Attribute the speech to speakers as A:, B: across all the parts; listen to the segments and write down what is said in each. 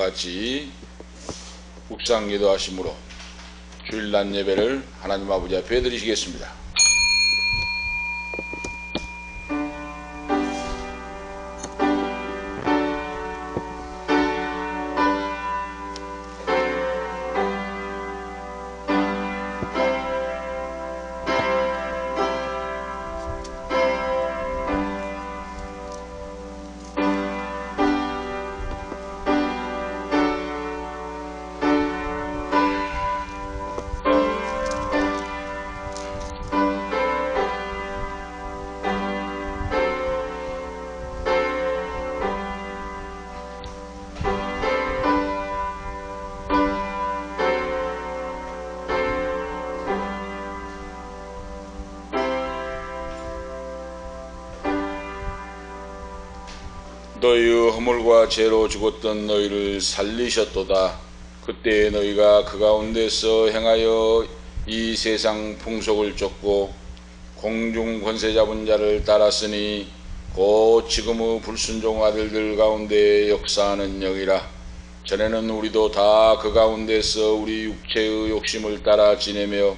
A: 같이 묵상기도 하심으로 주일날 예배를 하나님 아버지 앞에 드리시겠습니다. 너희의 허물과 죄로 죽었던 너희를 살리셨도다. 그때 너희가 그 가운데서 행하여 이 세상 풍속을 쫓고 공중 권세 잡은 자를 따랐으니 곧 지금의 불순종 아들들 가운데 역사하는 영이라. 전에는 우리도 다 그 가운데서 우리 육체의 욕심을 따라 지내며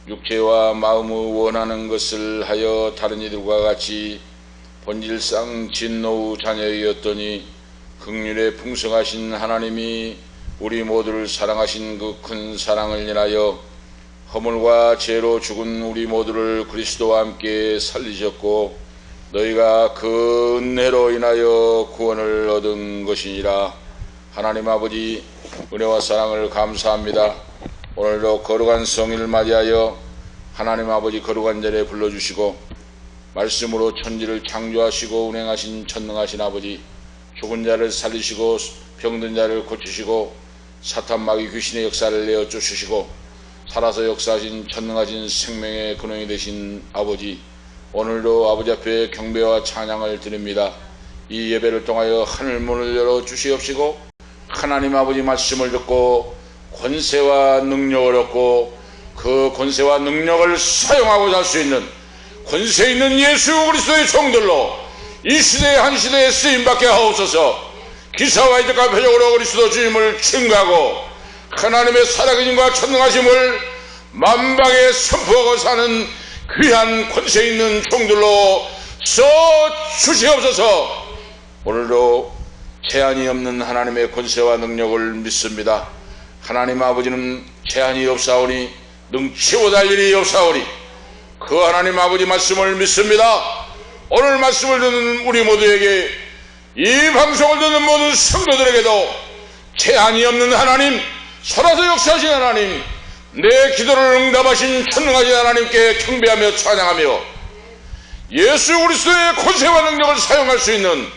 A: 육체와 마음의 원하는 것을 하여 다른 이들과 같이 본질상 진노의 자녀이었더니 긍휼에 풍성하신 하나님이 우리 모두를 사랑하신 그 큰 사랑을 인하여 허물과 죄로 죽은 우리 모두를 그리스도와 함께 살리셨고 너희가 그 은혜로 인하여 구원을 얻은 것이니라. 하나님 아버지, 은혜와 사랑을 감사합니다. 오늘도 거룩한 성일을 맞이하여 하나님 아버지 거룩한 자리에 불러주시고 말씀으로 천지를 창조하시고 운행하신 전능하신 아버지, 죽은 자를 살리시고 병든 자를 고치시고 사탄 마귀 귀신의 역사를 내어 쫓으시고 살아서 역사하신 전능하신 생명의 근원이 되신 아버지, 오늘도 아버지 앞에 경배와 찬양을 드립니다. 이 예배를 통하여 하늘문을 열어 주시옵시고 하나님 아버지 말씀을 듣고 권세와 능력을 얻고 그 권세와 능력을 사용하고 살 수 있는 권세 있는 예수 그리스도의 종들로 이 시대의 한 시대에 쓰임받게 하옵소서. 기사와 이적과 표적으로 그리스도 주님을 증거하고 하나님의 살아계심과 전능하심을 만방에 선포하고 사는 귀한 권세 있는 종들로 써 주시옵소서. 오늘도 제한이 없는 하나님의 권세와 능력을 믿습니다. 하나님 아버지는 제한이 없사오니 능치 못할 일이 없사오니 그 하나님 아버지 말씀을 믿습니다. 오늘 말씀을 듣는 우리 모두에게, 이 방송을 듣는 모든 성도들에게도 제한이 없는 하나님, 살아서 역사하신 하나님, 내 기도를 응답하신 전능하신 하나님께 경배하며 찬양하며 예수 그리스도의 권세와 능력을 사용할 수 있는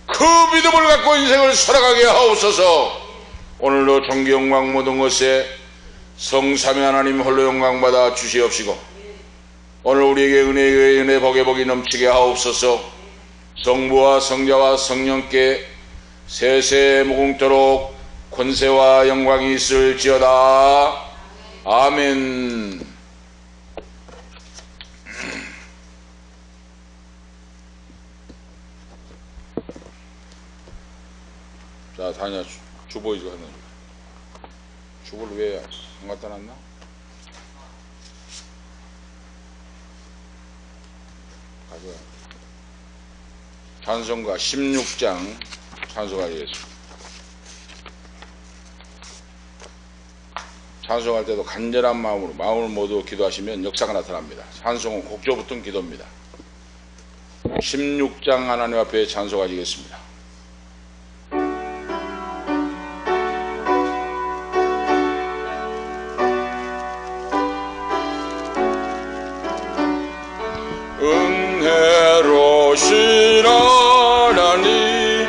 A: 그 믿음을 갖고 인생을 살아가게 하옵소서. 오늘도 존귀 영광 모든 것에 성삼위 하나님 홀로 영광받아 주시옵시고 오늘 우리에게 은혜의 은혜 복의 복이 넘치게 하옵소서. 성부와 성자와 성령께 세세 무궁토록 권세와 영광이 있을지어다. 아멘. 자, 다냐 주보이즈 하는 주보를 왜 안 갖다 놨나? 찬송가 16장 찬송하겠습니다. 찬송할 때도 간절한 마음으로 마음을 모두 기도하시면 역사가 나타납니다. 찬송은 곡조 붙은 기도입니다. 16장 하나님 앞에 찬송하시겠습니다. 은혜로우신 하나님,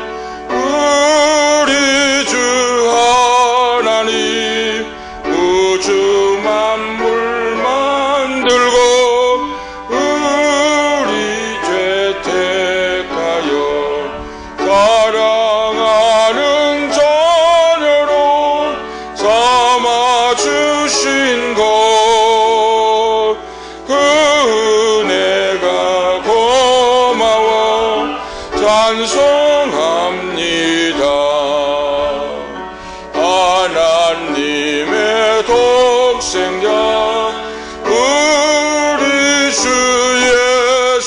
A: 우리 주 하나님, 우주 만물 만들고 우리 죄 택하여 사랑하는 자녀로 삼아주신 것, 찬송합니다.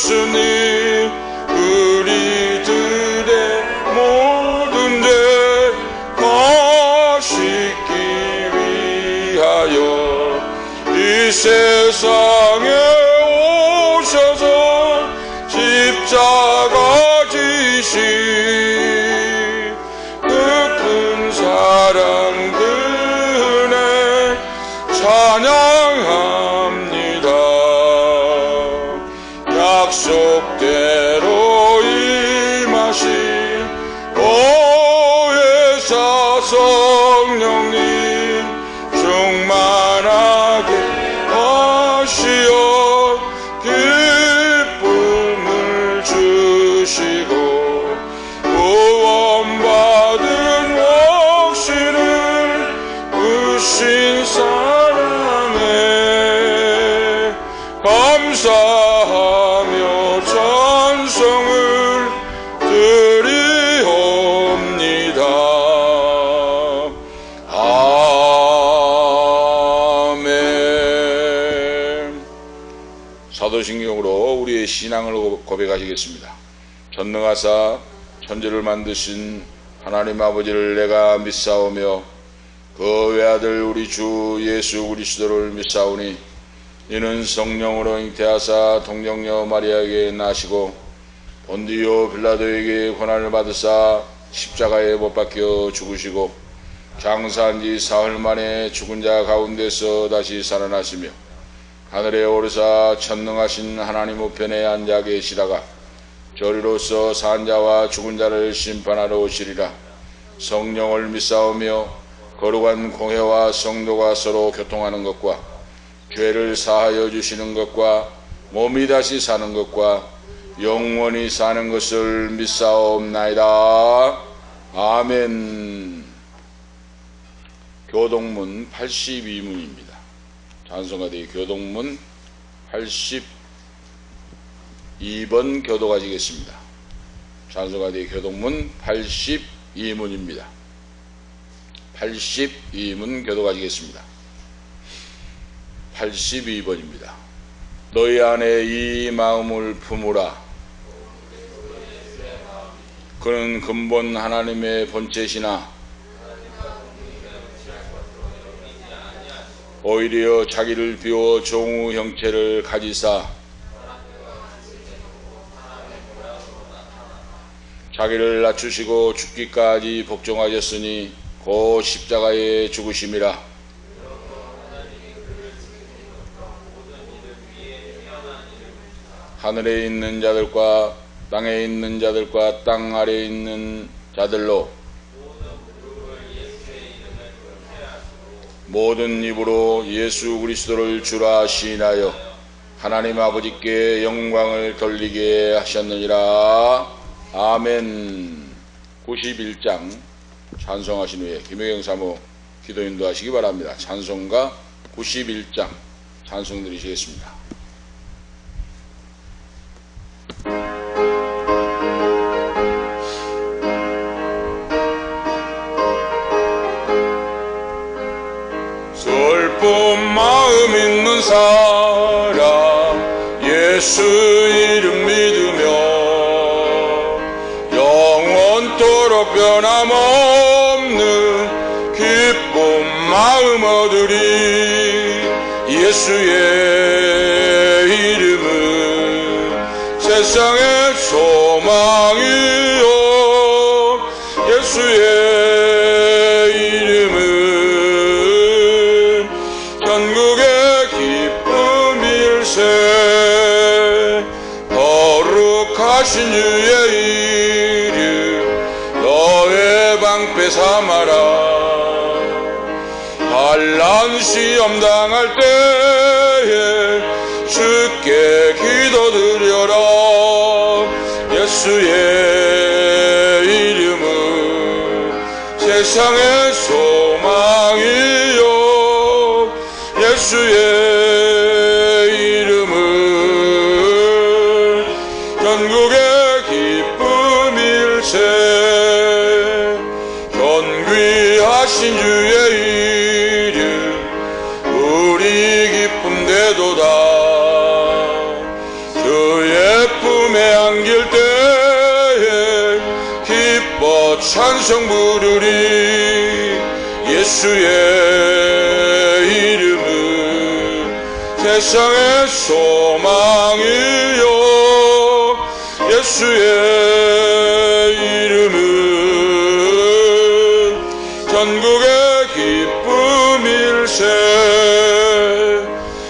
A: 예수님 우리들의 모든 죄 다 씻기 위하여 이 세상에 오셔서 십자가 지신 그 큰 사랑 그 은혜 찬양합니다. 약속대로 임하신 보혜사 성령님 충만하게 하시어 기쁨을 주시고 구원받은 확신을 주신 사랑에 감사하며 찬송을 드리옵니다. 아멘. 사도신경으로 우리의 신앙을 고백하시겠습니다. 전능하사 천지를 만드신 하나님 아버지를 내가 믿사오며 그 외아들 우리 주 예수 그리스도를 믿사오니 이는 성령으로 잉태하사 동정녀 마리아에게 나시고 본디오 빌라도에게 고난을 받으사 십자가에 못 박혀 죽으시고 장사한 지 사흘 만에 죽은 자 가운데서 다시 살아나시며 하늘에 오르사 천능하신 하나님 우편에 앉아 계시다가 저리로서 산 자와 죽은 자를 심판하러 오시리라. 성령을 믿사오며 거룩한 공회와 성도가 서로 교통하는 것과 죄를 사하여 주시는 것과 몸이 다시 사는 것과 영원히 사는 것을 믿사옵나이다. 아멘. 교동문 82문입니다. 찬송가대의 교동문 82번 교도 가지겠습니다. 찬송가대의 교동문 82문입니다. 82문 교도 가지겠습니다. 82번입니다. 너희 안에 이 마음을 품으라. 그는 근본 하나님의 본체시나 오히려 자기를 비워 종의 형체를 가지사 자기를 낮추시고 죽기까지 복종하셨으니 곧 십자가에 죽으심이라. 하늘에 있는 자들과 땅에 있는 자들과 땅 아래에 있는 자들로 모든 입으로 예수 그리스도를 주라 시인하여 하나님 아버지께 영광을 돌리게 하셨느니라. 아멘. 91장 찬송하신 후에 김혜경 사모 기도 인도하시기 바랍니다. 찬송가 91장 찬송 드리시겠습니다. 슬픈 마음 있는 사람 예수 이름 믿으며 영원토록 변함없는 기쁜 마음 얻으리. 예수의 이름은 세상의 소망이요 예수의 이름은 전국의 기쁨일세. 거룩하신 주의 이름 너의 방패 삼아라. 환난 시험 당할 때에 주께 기도드려라. 예수의 이름은 세상의 소망이요 예수의 이름은 전국의 기쁨일세. 존귀하신 주의 이름 우리 기쁨 되도다. 주의 섬길 때에 기뻐 찬송 부르리. 예수의 이름은 세상의 소망이요, 예수의 이름은 전국의 기쁨일세.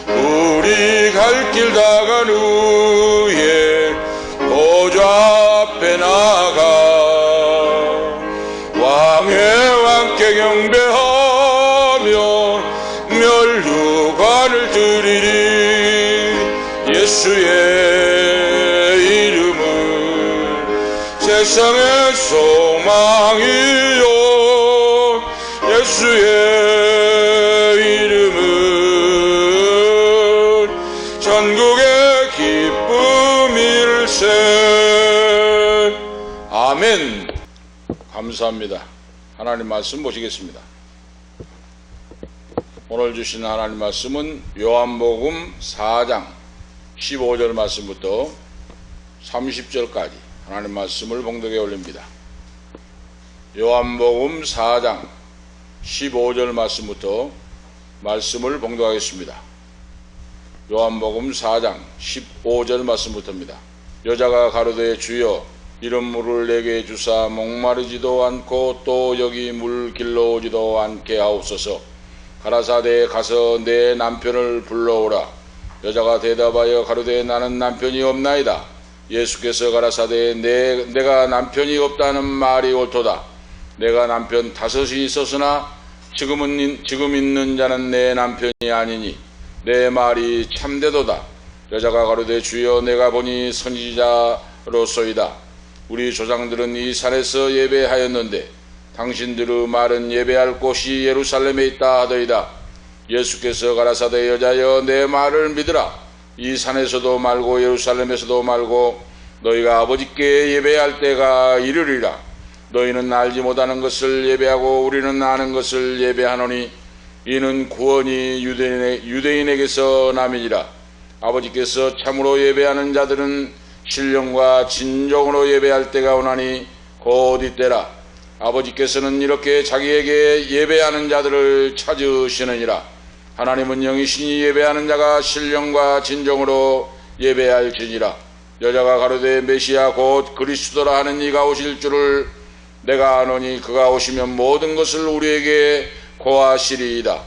A: 우리 갈 길 다 간 후에 보좌 앞에 나가 왕의 왕께 경배하며 멸류관을 드리리. 예수의 이름은 세상의 소망이요, 예수의 이름은 전국의 기쁨일세. 아멘. 감사합니다. 하나님 말씀 보시겠습니다. 오늘 주신 하나님 말씀은 요한복음 4장 15절 말씀부터 30절까지 하나님 말씀을 봉독에 올립니다. 요한복음 4장 15절 말씀부터 말씀을 봉독하겠습니다. 요한복음 4장 15절 말씀부터입니다. 여자가 가로되 주여 이런 물을 내게 주사 목마르지도 않고 또 여기 물 길러 오지도 않게 하옵소서. 가라사대 가서 내 남편을 불러오라. 여자가 대답하여 가로되 나는 남편이 없나이다. 예수께서 가라사대 내가 남편이 없다는 말이 옳도다. 내가 남편 5이 있었으나 지금 있는 자는 내 남편이 아니니 내 말이 참되도다. 여자가 가로되 주여 내가 보니 선지자로소이다. 우리 조상들은 이 산에서 예배하였는데 당신들의 말은 예배할 곳이 예루살렘에 있다 하더이다. 예수께서 가라사대 여자여 내 말을 믿으라. 이 산에서도 말고 예루살렘에서도 말고 너희가 아버지께 예배할 때가 이르리라. 너희는 알지 못하는 것을 예배하고 우리는 아는 것을 예배하노니 이는 구원이 유대인에게서 남이니라. 아버지께서 참으로 예배하는 자들은 신령과 진정으로 예배할 때가 오나니 곧 이때라. 아버지께서는 이렇게 자기에게 예배하는 자들을 찾으시느니라. 하나님은 영이시니 예배하는 자가 신령과 진정으로 예배할지니라. 여자가 가로되 메시아 곧 그리스도라 하는 이가 오실 줄을 내가 아노니 그가 오시면 모든 것을 우리에게 고하시리이다.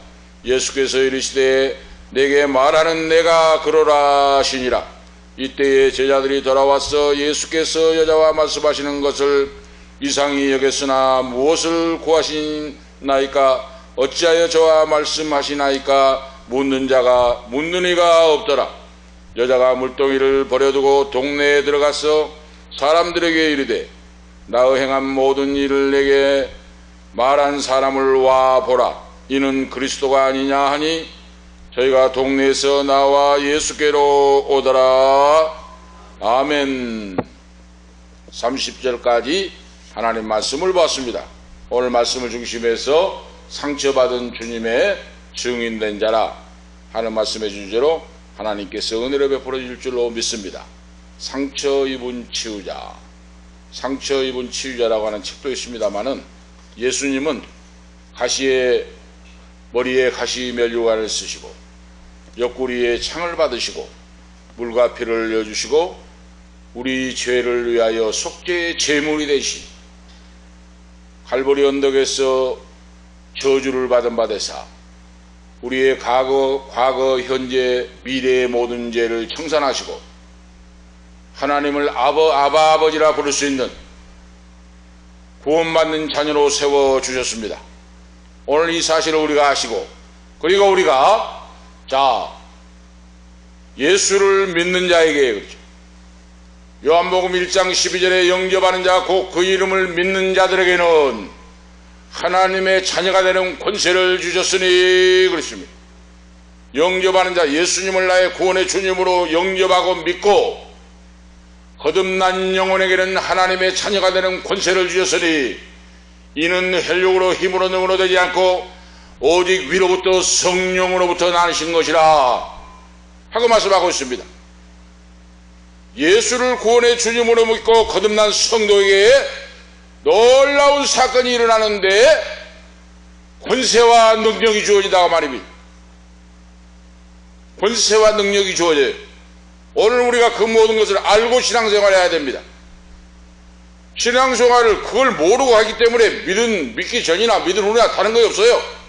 A: 예수께서 이르시되 내게 말하는 내가 그러라 하시니라. 이때에 제자들이 돌아와서 예수께서 여자와 말씀하시는 것을 이상히 여겼으나 무엇을 구하시나이까? 어찌하여 저와 말씀하시나이까? 묻는 이가 없더라. 여자가 물동이를 버려두고 동네에 들어가서 사람들에게 이르되 나의 행한 모든 일을 내게 말한 사람을 와 보라. 이는 그리스도가 아니냐 하니 저희가 동네에서 나와 예수께로 오더라. 아멘. 30절까지 하나님 말씀을 보았습니다. 오늘 말씀을 중심해서 상처받은 주님의 증인된 자라 하는 말씀의 주제로 하나님께서 은혜를 베풀어 주실 줄로 믿습니다. 상처 입은 치유자, 상처 입은 치유자라고 하는 책도 있습니다마는 예수님은 머리에 가시 면류관을 쓰시고 옆구리에 창을 받으시고 물과 피를 흘려주시고 우리 죄를 위하여 속죄의 제물이 되신 갈보리 언덕에서 저주를 받은 바 되사 우리의 과거, 현재, 미래의 모든 죄를 청산하시고 하나님을 아버지라 부를 수 있는 구원받는 자녀로 세워주셨습니다. 오늘 이 사실을 우리가 아시고 그리고 우리가 예수를 믿는 자에게 그렇죠. 요한복음 1장 12절에 영접하는 자 곧 그 이름을 믿는 자들에게는 하나님의 자녀가 되는 권세를 주셨으니 그렇습니다. 영접하는 자, 예수님을 나의 구원의 주님으로 영접하고 믿고 거듭난 영혼에게는 하나님의 자녀가 되는 권세를 주셨으니 이는 혈육으로 힘으로 능으로 되지 않고 오직 위로부터 성령으로부터 나신 것이라 하고 말씀하고 있습니다. 예수를 구원의 주님으로 믿고 거듭난 성도에게 놀라운 사건이 일어나는데 권세와 능력이 주어지다가 말입니다. 권세와 능력이 주어져요. 오늘 우리가 그 모든 것을 알고 신앙생활을 해야 됩니다. 신앙생활을 그걸 모르고 하기 때문에 믿기 전이나 믿은 후나 다른 거 없어요.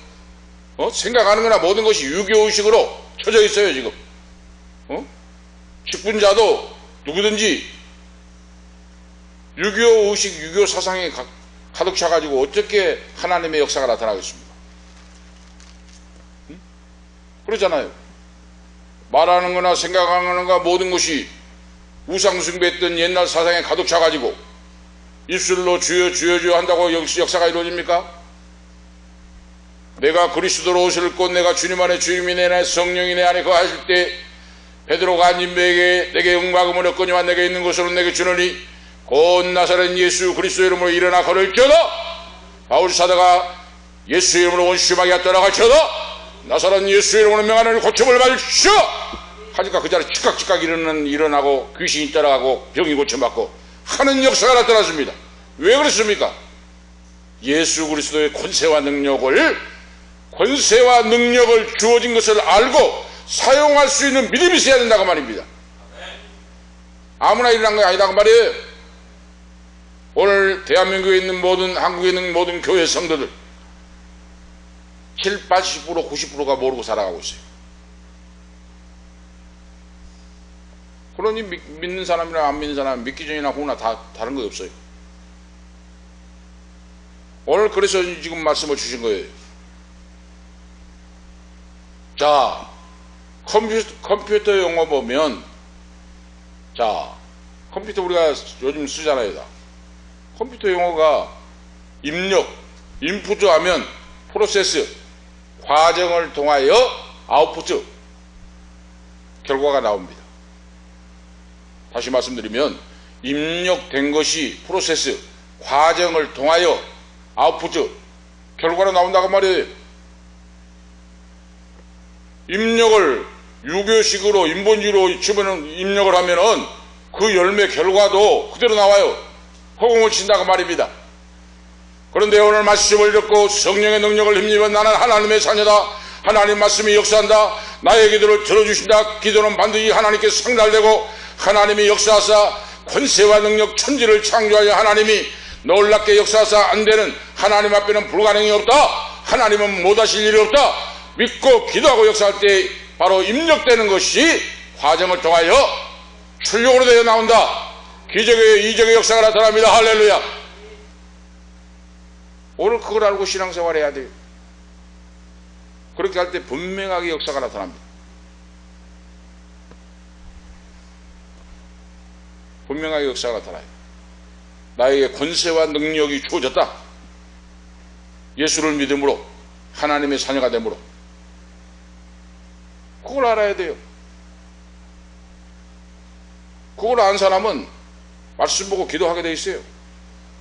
A: 생각하는 거나 모든 것이 유교의식으로 쳐져 있어요 지금. 직분자도 누구든지 유교의식, 유교 사상에 가득 차가지고 어떻게 하나님의 역사가 나타나겠습니까? 그러잖아요. 말하는 거나 생각하는 거나 모든 것이 우상숭배했던 옛날 사상에 가득 차가지고 입술로 주여 주여 주여 한다고 역사가 이루어집니까? 내가 그리스도로 오실 곧 내가 주님 안에 주님이 내 안에 성령이 내 안에 거하실 때 베드로가 안진배에게 내게 응박음을 얻거니와 내게 있는 것으로 내게 주노니 곧 나사렛 예수 그리스도 이름으로 일어나 걸을지어다. 바울 사도가 예수 이름으로 원수심하게 떠나갈지어다. 나사렛 예수 이름으로 명하는 고침을 받으시오 하니까 그 자리에 즉각 일어나고 귀신이 따라가고 병이 고침받고 하는 역사가 나타났습니다. 왜 그렇습니까? 예수 그리스도의 권세와 능력을 주어진 것을 알고 사용할 수 있는 믿음이 있어야 된다고 말입니다. 아무나 일어난 거 아니라고 말이에요. 오늘 대한민국에 있는 한국에 있는 모든 교회 성도들 70, 80%, 90%가 모르고 살아가고 있어요. 그러니 믿는 사람이나 안 믿는 사람, 믿기 전이나 후나 다 다른 거 없어요. 오늘 그래서 지금 말씀을 주신 거예요. 자, 컴퓨터 용어 보면, 자, 컴퓨터 우리가 요즘 쓰잖아요. 다. 컴퓨터 용어가 인풋 하면 프로세스, 과정을 통하여 아웃풋, 결과가 나옵니다. 다시 말씀드리면 입력된 것이 프로세스, 과정을 통하여 아웃풋, 결과로 나온다고 말이에요. 입력을 유교식으로 인본주의로 입력을 하면은 그 열매 결과도 그대로 나와요. 허공을 친다고 말입니다. 그런데 오늘 말씀을 듣고 성령의 능력을 힘입어 나는 하나님의 자녀다. 하나님 말씀이 역사한다. 나의 기도를 들어주신다. 기도는 반드시 하나님께 상달되고 하나님이 역사하사 권세와 능력 천지를 창조하여 하나님이 놀랍게 역사하사 안되는 하나님 앞에는 불가능이 없다. 하나님은 못하실 일이 없다. 믿고 기도하고 역사할 때 바로 입력되는 것이 과정을 통하여 출력으로 되어 나온다. 기적의 이적의 역사가 나타납니다. 할렐루야. 오늘 그걸 알고 신앙생활 해야 돼요. 그렇게 할 때 분명하게 역사가 나타납니다. 분명하게 역사가 나타나요. 나에게 권세와 능력이 주어졌다. 예수를 믿음으로 하나님의 자녀가 되므로 그걸 알아야 돼요. 그걸 안 사람은 말씀 보고 기도하게 돼 있어요.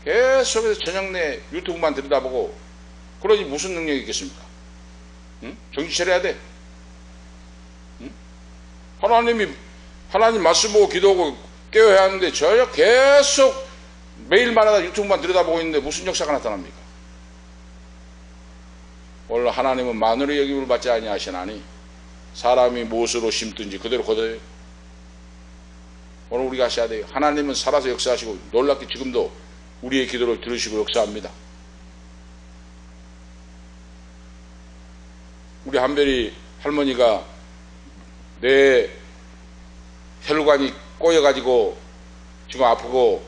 A: 계속해서 저녁 내 유튜브만 들여다보고 그러니 무슨 능력이 있겠습니까? 응? 정신 차려야 돼. 응? 하나님 말씀 보고 기도하고 깨워야 하는데 저 계속 매일마다 유튜브만 들여다보고 있는데 무슨 역사가 나타납니까? 오늘 하나님은 마누의 여김을 받지 아니하시나니 사람이 무엇으로 심든지 그대로 거둬요. 오늘 우리가 하셔야 돼요. 하나님은 살아서 역사하시고 놀랍게 지금도 우리의 기도를 들으시고 역사합니다. 우리 한별이 할머니가 내 혈관이 꼬여가지고 지금 아프고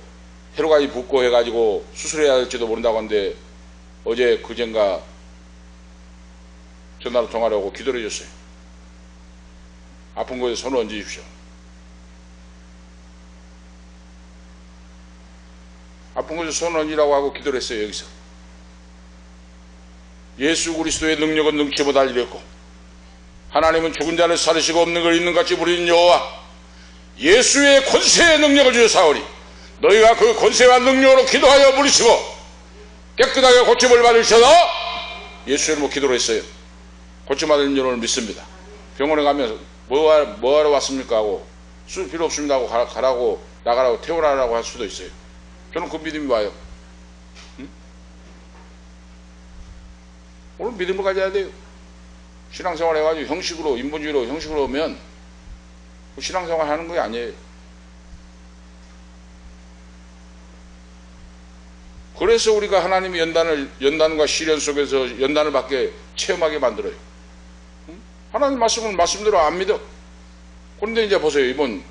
A: 혈관이 붓고 해가지고 수술해야 할지도 모른다고 하는데 어제 그젠가 전화로 통화를 하고 기도를 해줬어요. 아픈 곳에 손을 얹어 주십시오. 아픈 곳에 손을 얹으라고 하고 기도를 했어요. 여기서 예수 그리스도의 능력은 능치보다 이랬고 하나님은 죽은 자를 살리시고 없는 걸 있는 같이 부리는 여호와 예수의 권세의 능력을 주사오니 너희가 그 권세와 능력으로 기도하여 부르시고 깨끗하게 고침을 받으셔서 예수 이름으로 기도를 했어요. 고침받은 줄을 믿습니다. 병원에 가면 뭐하러 왔습니까 하고 쓸 필요 없습니다 하고 가라고 나가라고 태우라고 할 수도 있어요. 저는 그 믿음이 와요. 응? 오늘 믿음을 가져야 돼요. 신앙생활 해가지고 형식으로 인본주의로 형식으로 오면 신앙생활 하는 게 아니에요. 그래서 우리가 하나님의 연단과 시련 속에서 연단을 받게 체험하게 만들어요. 응? 하나님 말씀을 말씀대로 안 믿어. 그런데 이제 보세요. 이번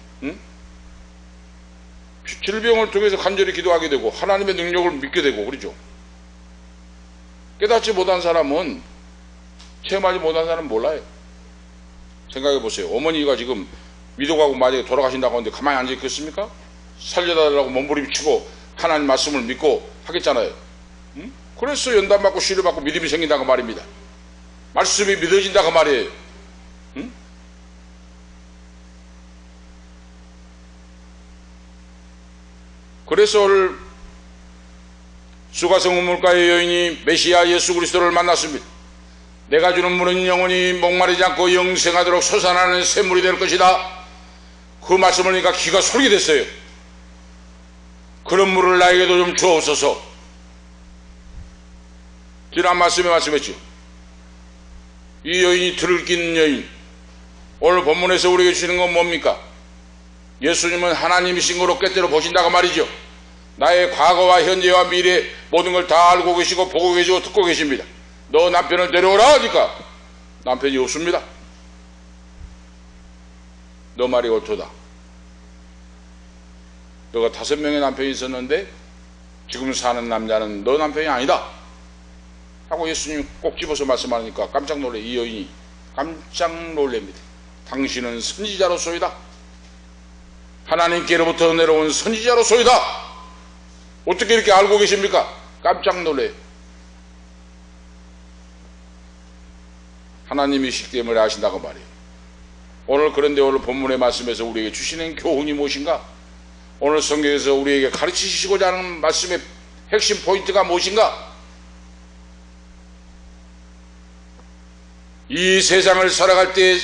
A: 질병을 통해서 간절히 기도하게 되고 하나님의 능력을 믿게 되고 그러죠. 깨닫지 못한 사람은, 체험하지 못한 사람은 몰라요. 생각해 보세요. 어머니가 지금 위독하고 만약에 돌아가신다고 하는데 가만히 앉아 있겠습니까? 살려달라고 몸부림치고 하나님 말씀을 믿고 하겠잖아요. 응? 그래서 연단받고 시련받고 믿음이 생긴다고 말입니다. 말씀이 믿어진다고 말이에요. 응? 그래서 오늘 수가성 우물가의 여인이 메시아 예수 그리스도를 만났습니다. 내가 주는 물은 영원히 목마르지 않고 영생하도록 솟아나는 샘물이 될 것이다. 그 말씀을 하니까 귀가 솔깃 됐어요. 그런 물을 나에게도 좀 주옵소서. 지난 말씀에 말씀했죠. 이 여인이 들을 끼는 여인. 오늘 본문에서 우리에게 주시는 건 뭡니까? 예수님은 하나님이신 거로 꿰뚫어 보신다고 말이죠. 나의 과거와 현재와 미래 모든 걸 다 알고 계시고 보고 계시고 듣고 계십니다. 너 남편을 데려오라 하니까 남편이 없습니다. 너 말이 옳도다. 너가 5명의 남편이 있었는데 지금 사는 남자는 너 남편이 아니다 하고 예수님이 꼭 집어서 말씀하니까 깜짝 놀래. 이 여인이 깜짝 놀랍니다. 당신은 선지자로소이다. 하나님께로부터 내려온 선지자로소이다. 어떻게 이렇게 알고 계십니까? 깜짝 놀래요. 하나님이시기 때문에 아신다고 말이에요. 그런데 오늘 본문의 말씀에서 우리에게 주시는 교훈이 무엇인가? 오늘 성경에서 우리에게 가르치시고자 하는 말씀의 핵심 포인트가 무엇인가? 이 세상을 살아갈 때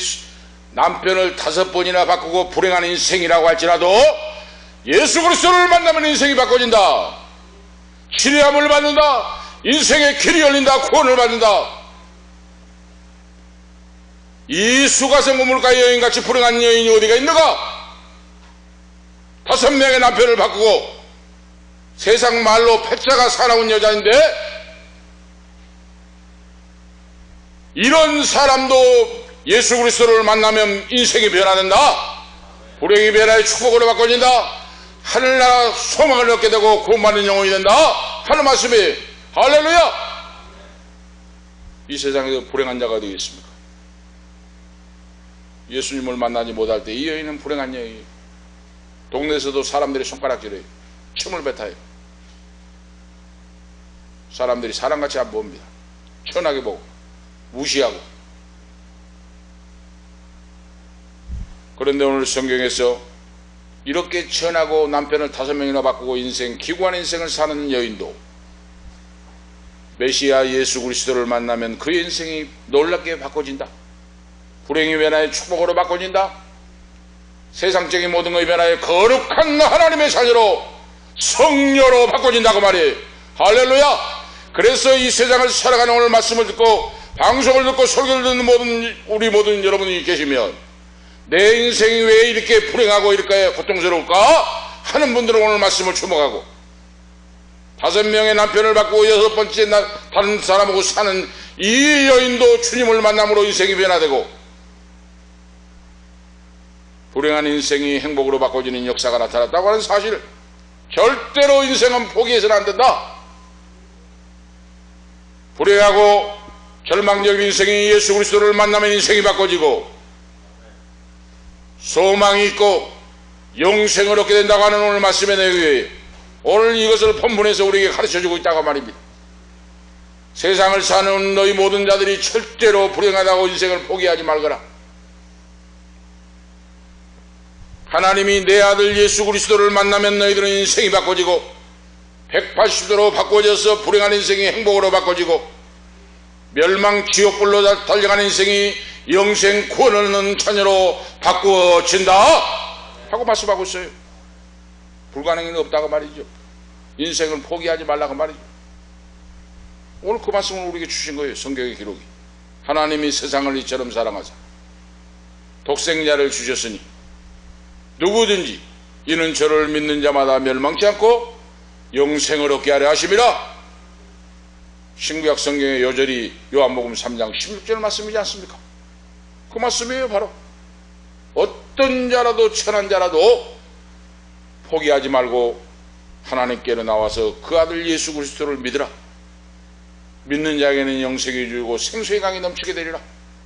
A: 남편을 5번이나 바꾸고 불행한 인생이라고 할지라도 예수 그리스도를 만나면 인생이 바꿔진다. 치료함을 받는다. 인생의 길이 열린다. 구원을 받는다. 이 수가성 우물가 여인같이 불행한 여인이 어디가 있는가? 5명의 남편을 바꾸고 세상 말로 패자가 살아온 여자인데 이런 사람도 예수 그리스도를 만나면 인생이 변화된다. 불행이 변화의 축복으로 바꿔진다. 하늘나라 소망을 얻게 되고 구원받는 영혼이 된다 하는 말씀이 할렐루야. 이 세상에서 불행한 자가 어디 있습니까? 예수님을 만나지 못할 때 이 여인은 불행한 여인이에요. 동네에서도 사람들이 손가락질해요. 침을 뱉어요. 사람들이 사람같이 안 봅니다. 천하게 보고 무시하고. 그런데 오늘 성경에서 이렇게 천하고 남편을 5명이나 바꾸고 인생 기구한 인생을 사는 여인도 메시아 예수 그리스도를 만나면 그 인생이 놀랍게 바꿔진다. 불행이 변화의 축복으로 바꿔진다. 세상적인 모든 것이 변화의 거룩한 하나님의 자녀로 성녀로 바꿔진다고 말이에요. 할렐루야. 그래서 이 세상을 살아가는 오늘 말씀을 듣고 방송을 듣고 설교를 듣는 우리 모든 여러분이 계시면 내 인생이 왜 이렇게 불행하고 이렇게 고통스러울까 하는 분들은 오늘 말씀을 주목하고 5명의 남편을 바꾸고 6번째 다른 사람하고 사는 이 여인도 주님을 만남으로 인생이 변화되고 불행한 인생이 행복으로 바꿔지는 역사가 나타났다고 하는 사실. 절대로 인생은 포기해서는 안 된다. 불행하고 절망적인 인생이 예수 그리스도를 만나면 인생이 바꿔지고 소망이 있고 영생을 얻게 된다고 하는 오늘 말씀의 내용이에요. 오늘 이것을 본문에서 우리에게 가르쳐주고 있다고 말입니다. 세상을 사는 너희 모든 자들이 절대로 불행하다고 인생을 포기하지 말거라. 하나님이 내 아들 예수 그리스도를 만나면 너희들은 인생이 바꿔지고 180도로 바꿔져서 불행한 인생이 행복으로 바꿔지고 멸망 지옥불로 달려가는 인생이 영생 구원을 얻는 자녀로 바꾸어진다. 하고 말씀하고 있어요. 불가능은 없다고 말이죠. 인생을 포기하지 말라고 말이죠. 오늘 그 말씀을 우리에게 주신 거예요. 성경의 기록이. 하나님이 세상을 이처럼 사랑하사 독생자를 주셨으니 누구든지 이는 저를 믿는 자마다 멸망치 않고 영생을 얻게 하려 하심이라. 신구약 성경의 여절이 요한복음 3장 16절 말씀이지 않습니까? 그 말씀이에요. 바로 어떤 자라도 천한 자라도 포기하지 말고 하나님께로 나와서 그 아들 예수 그리스도를 믿으라. 믿는 자에게는 영생이 주고 생수의 강이 넘치게 되리라.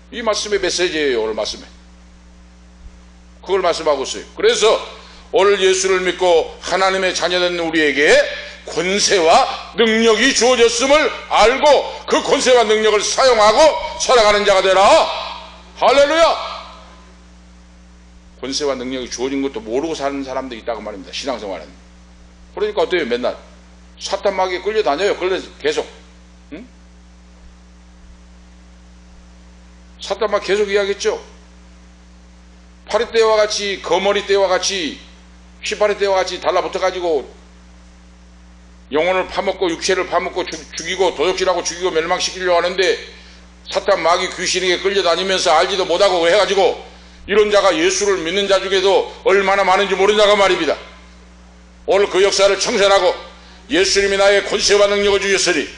A: 이 말씀의 메시지예요. 오늘 말씀에 그걸 말씀하고 있어요. 그래서 오늘 예수를 믿고 하나님의 자녀된 우리에게 권세와 능력이 주어졌음을 알고 그 권세와 능력을 사용하고 살아가는 자가 되라. 할렐루야. 권세와 능력이 주어진 것도 모르고 사는 사람들이 있다고 말입니다. 신앙생활은. 그러니까 어때요? 맨날 사탄 마귀에 끌려다녀요. 계속. 응? 사탄 마귀 계속 이야기했죠. 파리 때와 같이, 거머리 때와 같이, 휘파리 때와 같이 달라붙어가지고 영혼을 파먹고 육체를 파먹고 죽이고 도적질하고 죽이고 멸망시키려고 하는데 사탄 마귀 귀신에게 끌려다니면서 알지도 못하고 해가지고 이런 자가 예수를 믿는 자 중에도 얼마나 많은지 모른다고 말입니다. 오늘 그 역사를 청산하고 예수님이 나의 권세와 능력을 주셨으니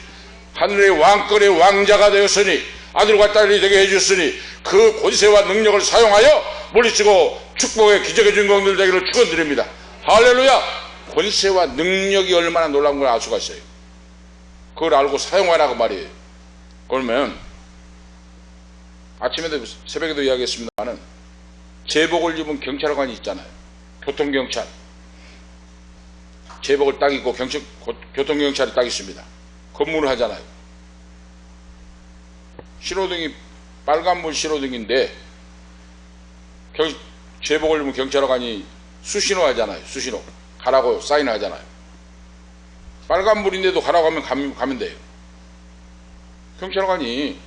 A: 하늘의 왕권의 왕자가 되었으니 아들과 딸이 되게 해주셨으니 그 권세와 능력을 사용하여 물리치고 축복의 기적의 주인공들 되기를 축원드립니다. 할렐루야. 권세와 능력이 얼마나 놀라운 걸 알 수가 있어요. 그걸 알고 사용하라고 말이에요. 그러면 아침에도 새벽에도 이야기했습니다만 제복을 입은 경찰관이 있잖아요. 교통경찰. 제복을 딱 입고 교통경찰이 딱 있습니다. 근무를 하잖아요. 신호등이 빨간불 신호등인데 제복을 입은 경찰관이 수신호 하잖아요. 수신호. 가라고 사인을 하잖아요. 빨간불인데도 가라고 하면 가면 돼요. 경찰관이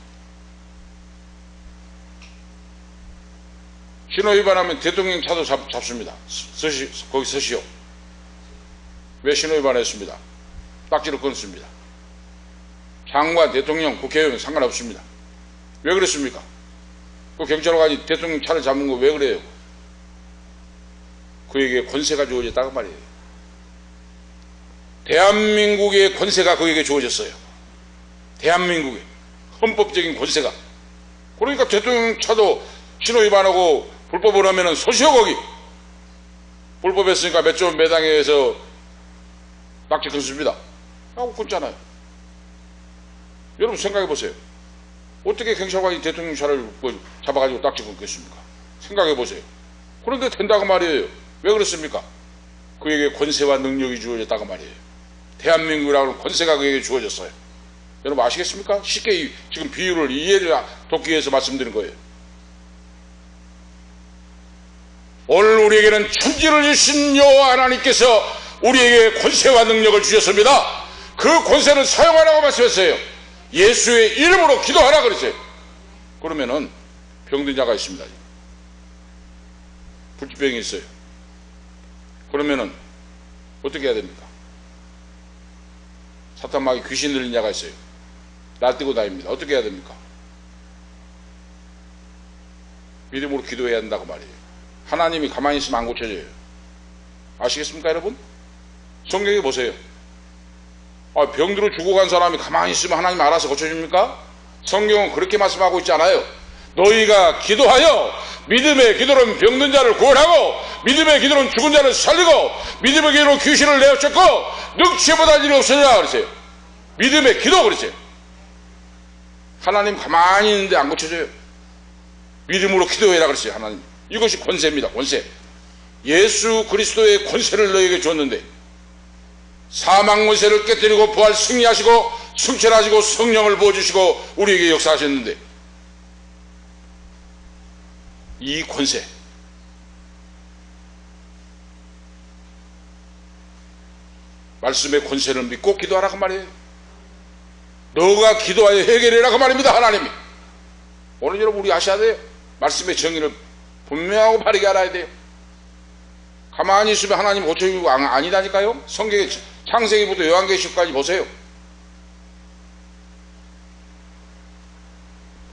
A: 신호 위반하면 대통령 차도 잡습니다. 거기 서시오. 왜 신호 위반했습니다. 딱지를 끊습니다. 장관, 대통령, 국회의원 상관없습니다. 왜 그랬습니까? 그 경찰관이 대통령 차를 잡는 거 왜 그래요? 그에게 권세가 주어졌다고 말이에요. 대한민국의 권세가 그에게 주어졌어요. 대한민국의 헌법적인 권세가. 그러니까 대통령 차도 신호 위반하고 불법을 하면은 소시오 거기. 불법했으니까 몇 조 몇 항에 의해서 딱지 끊습니다. 하고 끊잖아요. 여러분 생각해 보세요. 어떻게 경찰관이 대통령 차를 잡아가지고 딱지 끊겠습니까? 생각해 보세요. 그런데 된다고 말이에요. 왜 그렇습니까? 그에게 권세와 능력이 주어졌다고 말이에요. 대한민국이라고 권세가 그에게 주어졌어요. 여러분 아시겠습니까? 쉽게 지금 비유를 이해를 돕기 위해서 말씀드린 거예요. 오늘 우리에게는 천지를 주신 여호와 하나님께서 우리에게 권세와 능력을 주셨습니다. 그 권세를 사용하라고 말씀했어요. 예수의 이름으로 기도하라 그랬어요. 그러면은 병든 자가 있습니다. 불치병이 있어요. 그러면은 어떻게 해야 됩니까? 사탄 마귀 귀신 들린 자가 있어요. 날뛰고 다닙니다. 어떻게 해야 됩니까? 믿음으로 기도해야 한다고 말이에요. 하나님이 가만히 있으면 안 고쳐져요. 아시겠습니까 여러분? 성경에 보세요. 병들어 죽어간 사람이 가만히 있으면 하나님 알아서 고쳐줍니까? 성경은 그렇게 말씀하고 있지 않아요. 너희가 기도하여 믿음의 기도로는 병든 자를 구원하고 믿음의 기도로는 죽은 자를 살리고 믿음의 기도로 귀신을 내어쫓고 능치보다 일이 없으리라 그랬어요. 믿음의 기도 그랬어요. 하나님 가만히 있는데 안 고쳐져요. 믿음으로 기도해라 그랬어요. 하나님. 이것이 권세입니다. 권세. 예수 그리스도의 권세를 너에게 줬는데 사망 권세를 깨뜨리고 부활 승리하시고 승천하시고 성령을 부어주시고 우리에게 역사하셨는데 이 권세 말씀의 권세를 믿고 기도하라고 말이에요. 너가 기도하여 해결해라고 말입니다. 하나님이. 오늘 여러분 우리 아셔야 돼요. 말씀의 정의를 분명하고 바르게 알아야 돼요. 가만히 있으면 하나님 고쳐주고 아니다니까요. 성경에 창세기부터 요한계시록까지 보세요.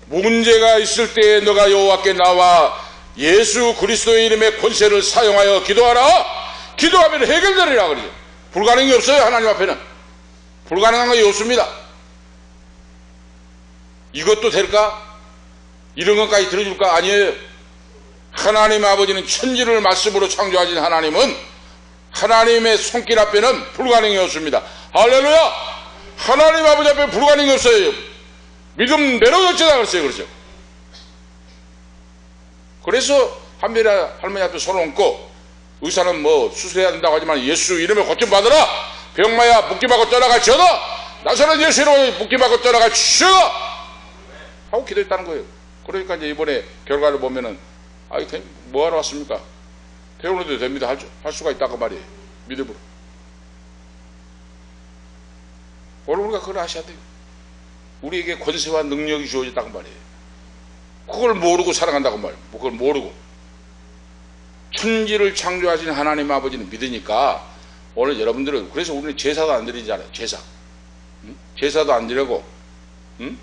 A: 문제가 있을 때 너가 여호와께 나와 예수 그리스도의 이름의 권세를 사용하여 기도하라. 기도하면 해결되리라 그러죠. 불가능이 없어요. 하나님 앞에는 불가능한 것이 없습니다. 이것도 될까? 이런 것까지 들어줄까? 아니에요. 하나님 아버지는 천지를 말씀으로 창조하신 하나님은 하나님의 손길 앞에는 불가능이 없습니다. 할렐루야. 하나님 아버지 앞에 불가능이 없어요. 믿음 내려놓지다 그랬어요. 그렇죠? 그래서 한별이 할머니 앞에 손을 얹고 의사는 뭐 수술해야 된다고 하지만 예수 이름에 고침받으라. 병마야 묵기받고 떠나갈지어다. 나사렛 예수 이름으로 묵기받고 떠나갈지어다 하고 기도했다는 거예요. 그러니까 이제 이번에 결과를 보면은 아이 뭐하러 왔습니까? 배우는데 됩니다. 할 수가 있다고 말이에요. 믿음으로. 오늘 우리가 그걸 아셔야 돼요. 우리에게 권세와 능력이 주어졌다고 말이에요. 그걸 모르고 살아간다고 말이에요. 그걸 모르고. 천지를 창조하신 하나님 아버지는 믿으니까 오늘 여러분들은 그래서 우리는 제사도 안 드리잖아요. 제사. 응? 제사도 안 드리고 응?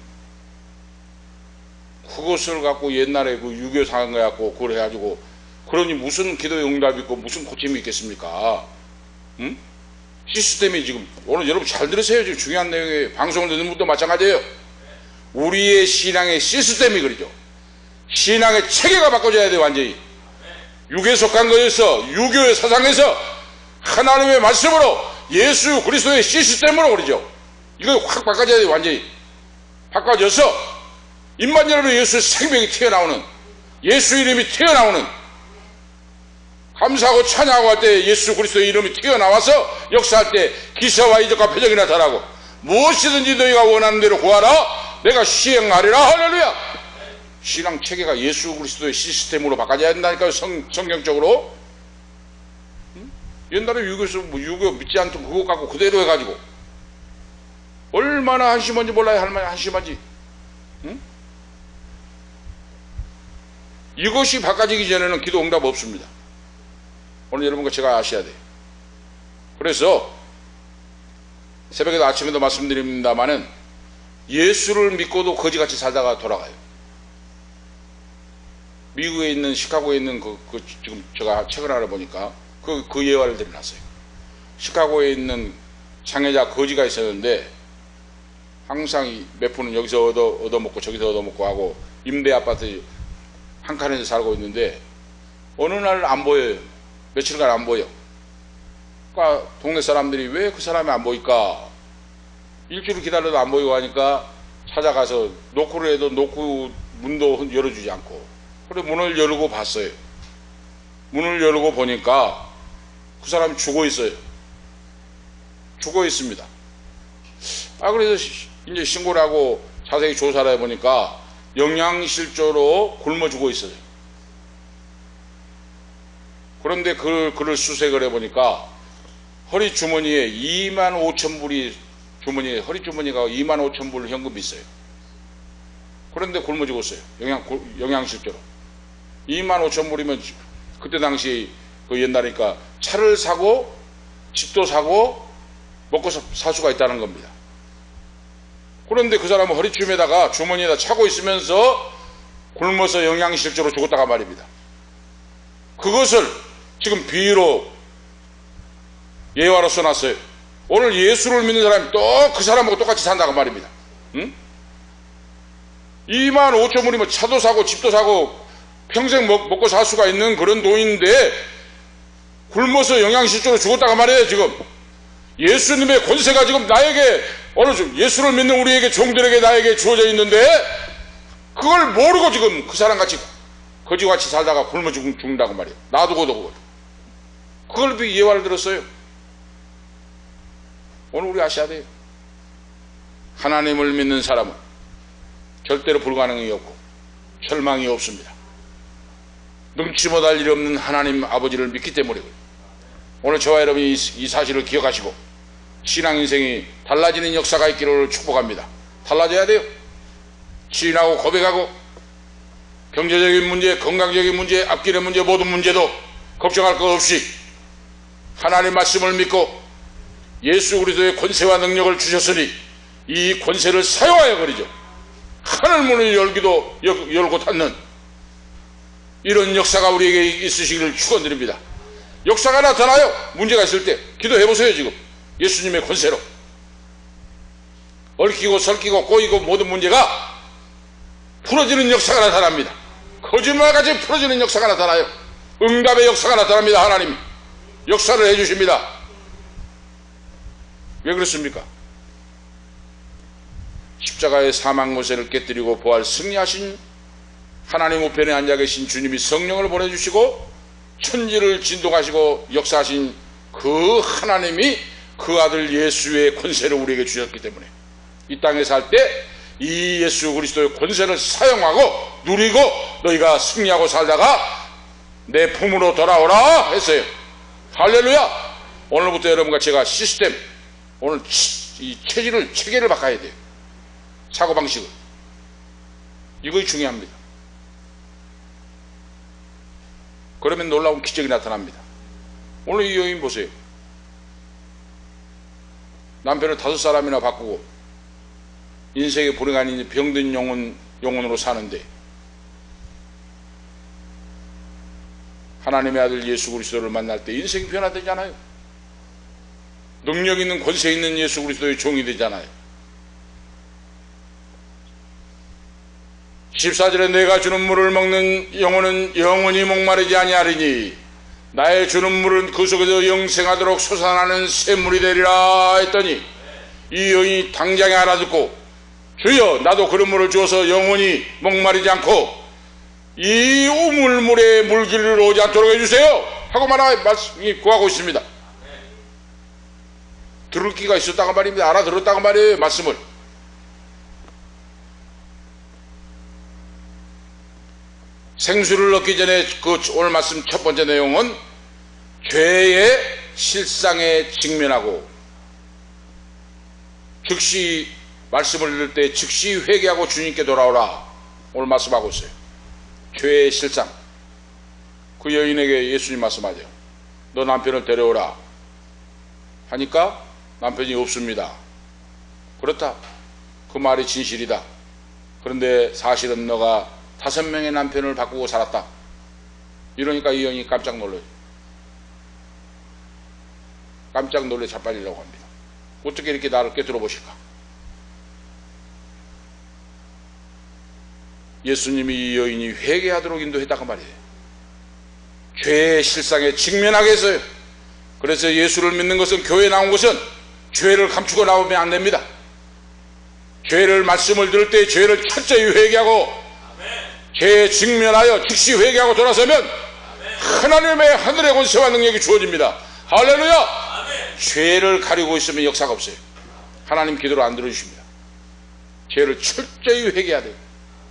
A: 그것을 갖고 옛날에 그 유교 상한 거 갖고 그걸 해가지고 그러니 무슨 기도의 응답이 있고 무슨 고침이 있겠습니까? 응? 시스템이 지금 오늘 여러분 잘 들으세요. 지금 중요한 내용에 방송을 듣는 분도 마찬가지예요. 우리의 신앙의 시스템이 그러죠. 신앙의 체계가 바꿔져야 돼요. 완전히 육에 속한 것에서 유교의 사상에서 하나님의 말씀으로 예수 그리스도의 시스템으로 그러죠. 이거 확 바꿔져야 돼요. 완전히 바꿔져서 입만 열면 예수의 생명이 튀어나오는 예수 이름이 튀어나오는 감사하고 찬양하고 할 때 예수 그리스도의 이름이 튀어나와서 역사할 때 기사와 이적과 표적이 나타나고 무엇이든지 너희가 원하는 대로 구하라 내가 시행하리라. 할렐루야. 신앙 체계가 예수 그리스도의 시스템으로 바꿔져야 된다니까요. 성경적으로. 옛날에 유교에서 유교 믿지 않던 그거 갖고 그대로 해가지고 얼마나 한심한지 몰라요. 할머니 한심한지. 응? 이것이 바꿔지기 전에는 기도 응답 없습니다. 오늘 여러분과 제가 아셔야 돼요. 그래서 새벽에도 아침에도 말씀드립니다마는 예수를 믿고도 거지같이 살다가 돌아가요. 미국에 있는 시카고에 있는 지금 제가 책을 하나 보니까 그 예화를 드려놨어요. 시카고에 있는 장애자 거지가 있었는데 항상 몇 푼은 여기서 얻어먹고 저기서 얻어먹고 하고 임대 아파트 한 칸에서 살고 있는데 어느 날 안 보여요. 며칠간 안 보여. 그러니까 동네 사람들이 왜 그 사람이 안 보일까? 일주일 기다려도 안 보이고 하니까 찾아가서 노크를 해도 노크 문도 열어주지 않고 그래 문을 열고 봤어요. 문을 열고 보니까 그 사람이 죽어 있어요. 죽어 있습니다. 그래서 이제 신고를 하고 자세히 조사를 해보니까 영양실조로 굶어 죽어 있어요. 그런데 그를 수색을 해보니까 허리 주머니에 25,000불이 주머니에 허리 주머니가 25,000불 현금이 있어요. 그런데 굶어 죽었어요. 영양실조로. 25,000불이면 그때 당시 그 옛날이니까 차를 사고 집도 사고 먹고 살 수가 있다는 겁니다. 그런데 그 사람은 허리춤에다가 주머니에다 차고 있으면서 굶어서 영양실조로 죽었다가 말입니다. 그것을 지금 비유로 예화로 써놨어요. 오늘 예수를 믿는 사람이 또 그 사람하고 똑같이 산다고 말입니다. 응? 25,000불이면 차도 사고 집도 사고 평생 먹고 살 수가 있는 그런 돈인데 굶어서 영양실조로 죽었다가 말이에요. 지금 예수님의 권세가 지금 나에게 오늘 예수를 믿는 우리에게 종들에게 나에게 주어져 있는데 그걸 모르고 지금 그 사람같이 거지같이 살다가 굶어 죽는다고 말이에요. 놔두고도 그걸 예화를 들었어요. 오늘 우리 아셔야 돼요. 하나님을 믿는 사람은 절대로 불가능이 없고 절망이 없습니다. 능치 못할 일이 없는 하나님 아버지를 믿기 때문에 오늘 저와 여러분이 이 사실을 기억하시고 신앙 인생이 달라지는 역사가 있기를 축복합니다. 달라져야 돼요. 시인하고 고백하고 경제적인 문제, 건강적인 문제, 앞길의 문제 모든 문제도 걱정할 것 없이 하나님 말씀을 믿고 예수 그리스도의 권세와 능력을 주셨으니 이 권세를 사용하여 버리죠. 하늘 문을 열고 닫는 이런 역사가 우리에게 있으시기를 축원드립니다. 역사가 나타나요. 문제가 있을 때 기도해보세요. 지금 예수님의 권세로 얽히고 설키고 꼬이고 모든 문제가 풀어지는 역사가 나타납니다. 거짓말까지 풀어지는 역사가 나타나요. 응답의 역사가 나타납니다. 하나님이 역사를 해주십니다. 왜 그렇습니까? 십자가의 사망 권세를 깨뜨리고 부활 승리하신 하나님 우편에 앉아 계신 주님이 성령을 보내주시고 천지를 진동하시고 역사하신 그 하나님이 그 아들 예수의 권세를 우리에게 주셨기 때문에 이 땅에 살 때 이 예수 그리스도의 권세를 사용하고 누리고 너희가 승리하고 살다가 내 품으로 돌아오라 했어요. 할렐루야. 오늘부터 여러분과 제가 시스템, 오늘 이 체계를 바꿔야 돼요. 사고방식을. 이것이 중요합니다. 그러면 놀라운 기적이 나타납니다. 오늘 이 여인 보세요. 남편을 5사람이나 바꾸고 인생의 불행한 병든 영혼으로 사는데 하나님의 아들 예수 그리스도를 만날 때 인생이 변화되잖아요. 능력 있는 권세 있는 예수 그리스도의 종이 되잖아요. 14절에 내가 주는 물을 먹는 영혼은 영원히 목마르지 아니하리니 나의 주는 물은 그 속에서 영생하도록 솟아나는 샘물이 되리라 했더니 이 여인이 당장에 알아듣고 주여 나도 그런 물을 주어서 영원히 목마르지 않고 이 우물물의 물길을 오지 않도록 해주세요 하고 말씀이 구하고 있습니다. 들을 기가 있었다고 말입니다. 알아들었다고 말이에요. 말씀을. 생수를 얻기 전에 그 오늘 말씀 첫 번째 내용은 죄의 실상에 직면하고 즉시 말씀을 들을 때 즉시 회개하고 주님께 돌아오라 오늘 말씀하고 있어요. 죄의 실상. 그 여인에게 예수님 말씀하죠. 너 남편을 데려오라 하니까 남편이 없습니다. 그렇다. 그 말이 진실이다. 그런데 사실은 너가 5명의 남편을 바꾸고 살았다. 이러니까 이 여인이 깜짝 놀라요. 깜짝 놀래 자빠지려고 합니다. 어떻게 이렇게 나를 꿰뚫어 보실까? 예수님이 이 여인이 회개하도록 인도했다고 말이에요. 죄의 실상에 직면하게 했어요. 그래서 예수를 믿는 것은, 교회에 나온 것은 죄를 감추고 나오면 안 됩니다. 죄를 말씀을 들을 때 죄를 철저히 회개하고 죄에 직면하여 즉시 회개하고 돌아서면 하나님의 하늘의 권세와 능력이 주어집니다. 할렐루야. 죄를 가리고 있으면 역사가 없어요. 하나님 기도를 안 들어주십니다. 죄를 철저히 회개해야 돼요.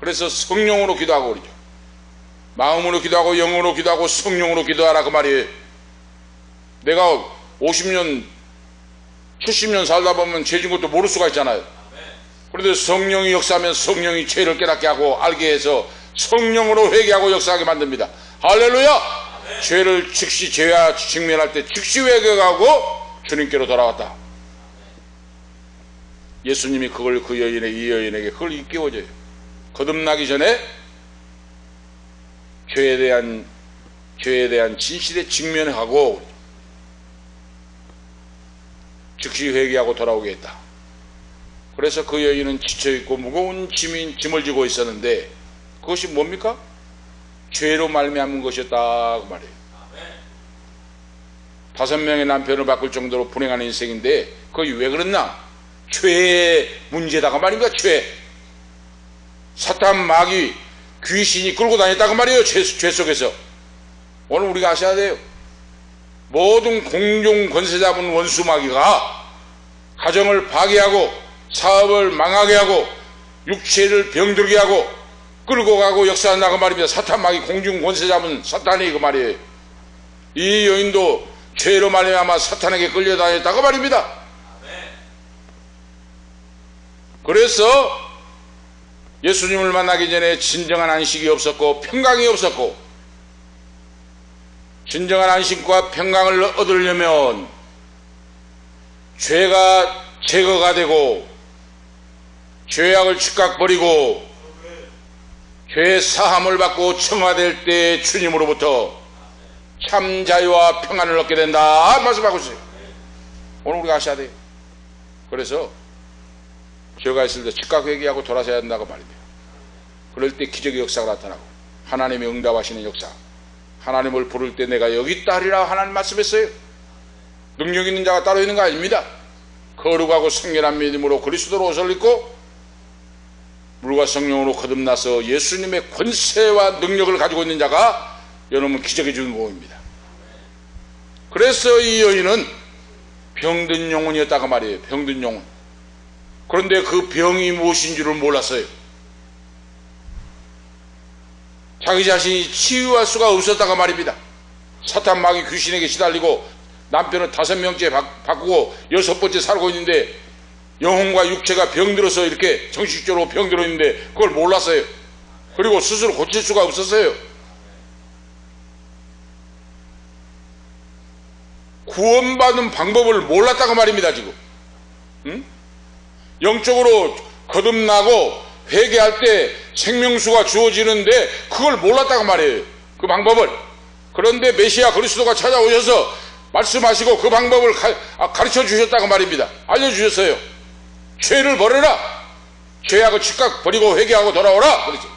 A: 그래서 성령으로 기도하고 그러죠. 마음으로 기도하고 영으로 기도하고 성령으로 기도하라 그 말이에요. 내가 50년 70년 살다 보면 죄진 것도 모를 수가 있잖아요. 그런데 성령이 역사하면 성령이 죄를 깨닫게 하고 알게 해서 성령으로 회개하고 역사하게 만듭니다. 할렐루야. 죄를 즉시 죄와 직면할 때 즉시 회개하고 주님께로 돌아왔다. 예수님이 그걸 이 여인에게 그걸 일깨워줘요. 거듭나기 전에 죄에 대한 진실에 직면하고 즉시 회개하고 돌아오게 했다. 그래서 그 여인은 지쳐있고 무거운 짐을 지고 있었는데 그것이 뭡니까? 죄로 말미암은 것이었다 그 말이에요. 5명의 남편을 바꿀 정도로 불행한 인생인데 그게 왜 그랬나? 죄의 문제다가 말입니다. 죄. 사탄, 마귀, 귀신이 끌고 다녔다고 말이에요. 죄 속에서. 오늘 우리가 아셔야 돼요. 모든 공중 권세 잡은 원수 마귀가 가정을 파괴하고 사업을 망하게 하고 육체를 병들게 하고 끌고 가고 역사한다고 말입니다. 사탄, 마귀, 공중 권세 잡은 사탄이 그 말이에요. 이 여인도 죄로 말미암아 사탄에게 끌려다녔다고 말입니다. 그래서 예수님을 만나기 전에 진정한 안식이 없었고 평강이 없었고 진정한 안식과 평강을 얻으려면 죄가 제거가 되고 죄악을 즉각 버리고 죄 사함을 받고 청화될 때 주님으로부터 참 자유와 평안을 얻게 된다 말씀하고 있어요. 오늘 우리가 아셔야 돼요. 그래서 죄가 있을 때 즉각 회개하고 돌아서야 한다고 말입니다. 그럴 때 기적의 역사가 나타나고 하나님이 응답하시는 역사, 하나님을 부를 때 내가 여기 있다 하리라 하나님 말씀했어요. 능력 있는 자가 따로 있는 거 아닙니다. 거룩하고 성결한 믿음으로 그리스도로 옷을 입고 물과 성령으로 거듭나서 예수님의 권세와 능력을 가지고 있는 자가 여러분 기적의 주인공입니다. 그래서 이 여인은 병든 영혼이었다고 말이에요. 병든 영혼. 그런데 그 병이 무엇인 줄을 몰랐어요. 자기 자신이 치유할 수가 없었다고 말입니다. 사탄 마귀 귀신에게 시달리고 남편을 5명째 바꾸고 6번째 살고 있는데 영혼과 육체가 병들어서 이렇게 정식적으로 병들어 있는데 그걸 몰랐어요. 그리고 스스로 고칠 수가 없었어요. 구원받는 방법을 몰랐다고 말입니다. 지금 영적으로 거듭나고 회개할 때 생명수가 주어지는데 그걸 몰랐다고 말이에요. 그 방법을. 그런데 메시아 그리스도가 찾아오셔서 말씀하시고 그 방법을 가르쳐 주셨다고 말입니다. 알려주셨어요. 죄를 버려라. 죄악을 즉각 버리고 회개하고 돌아오라. 그렇죠.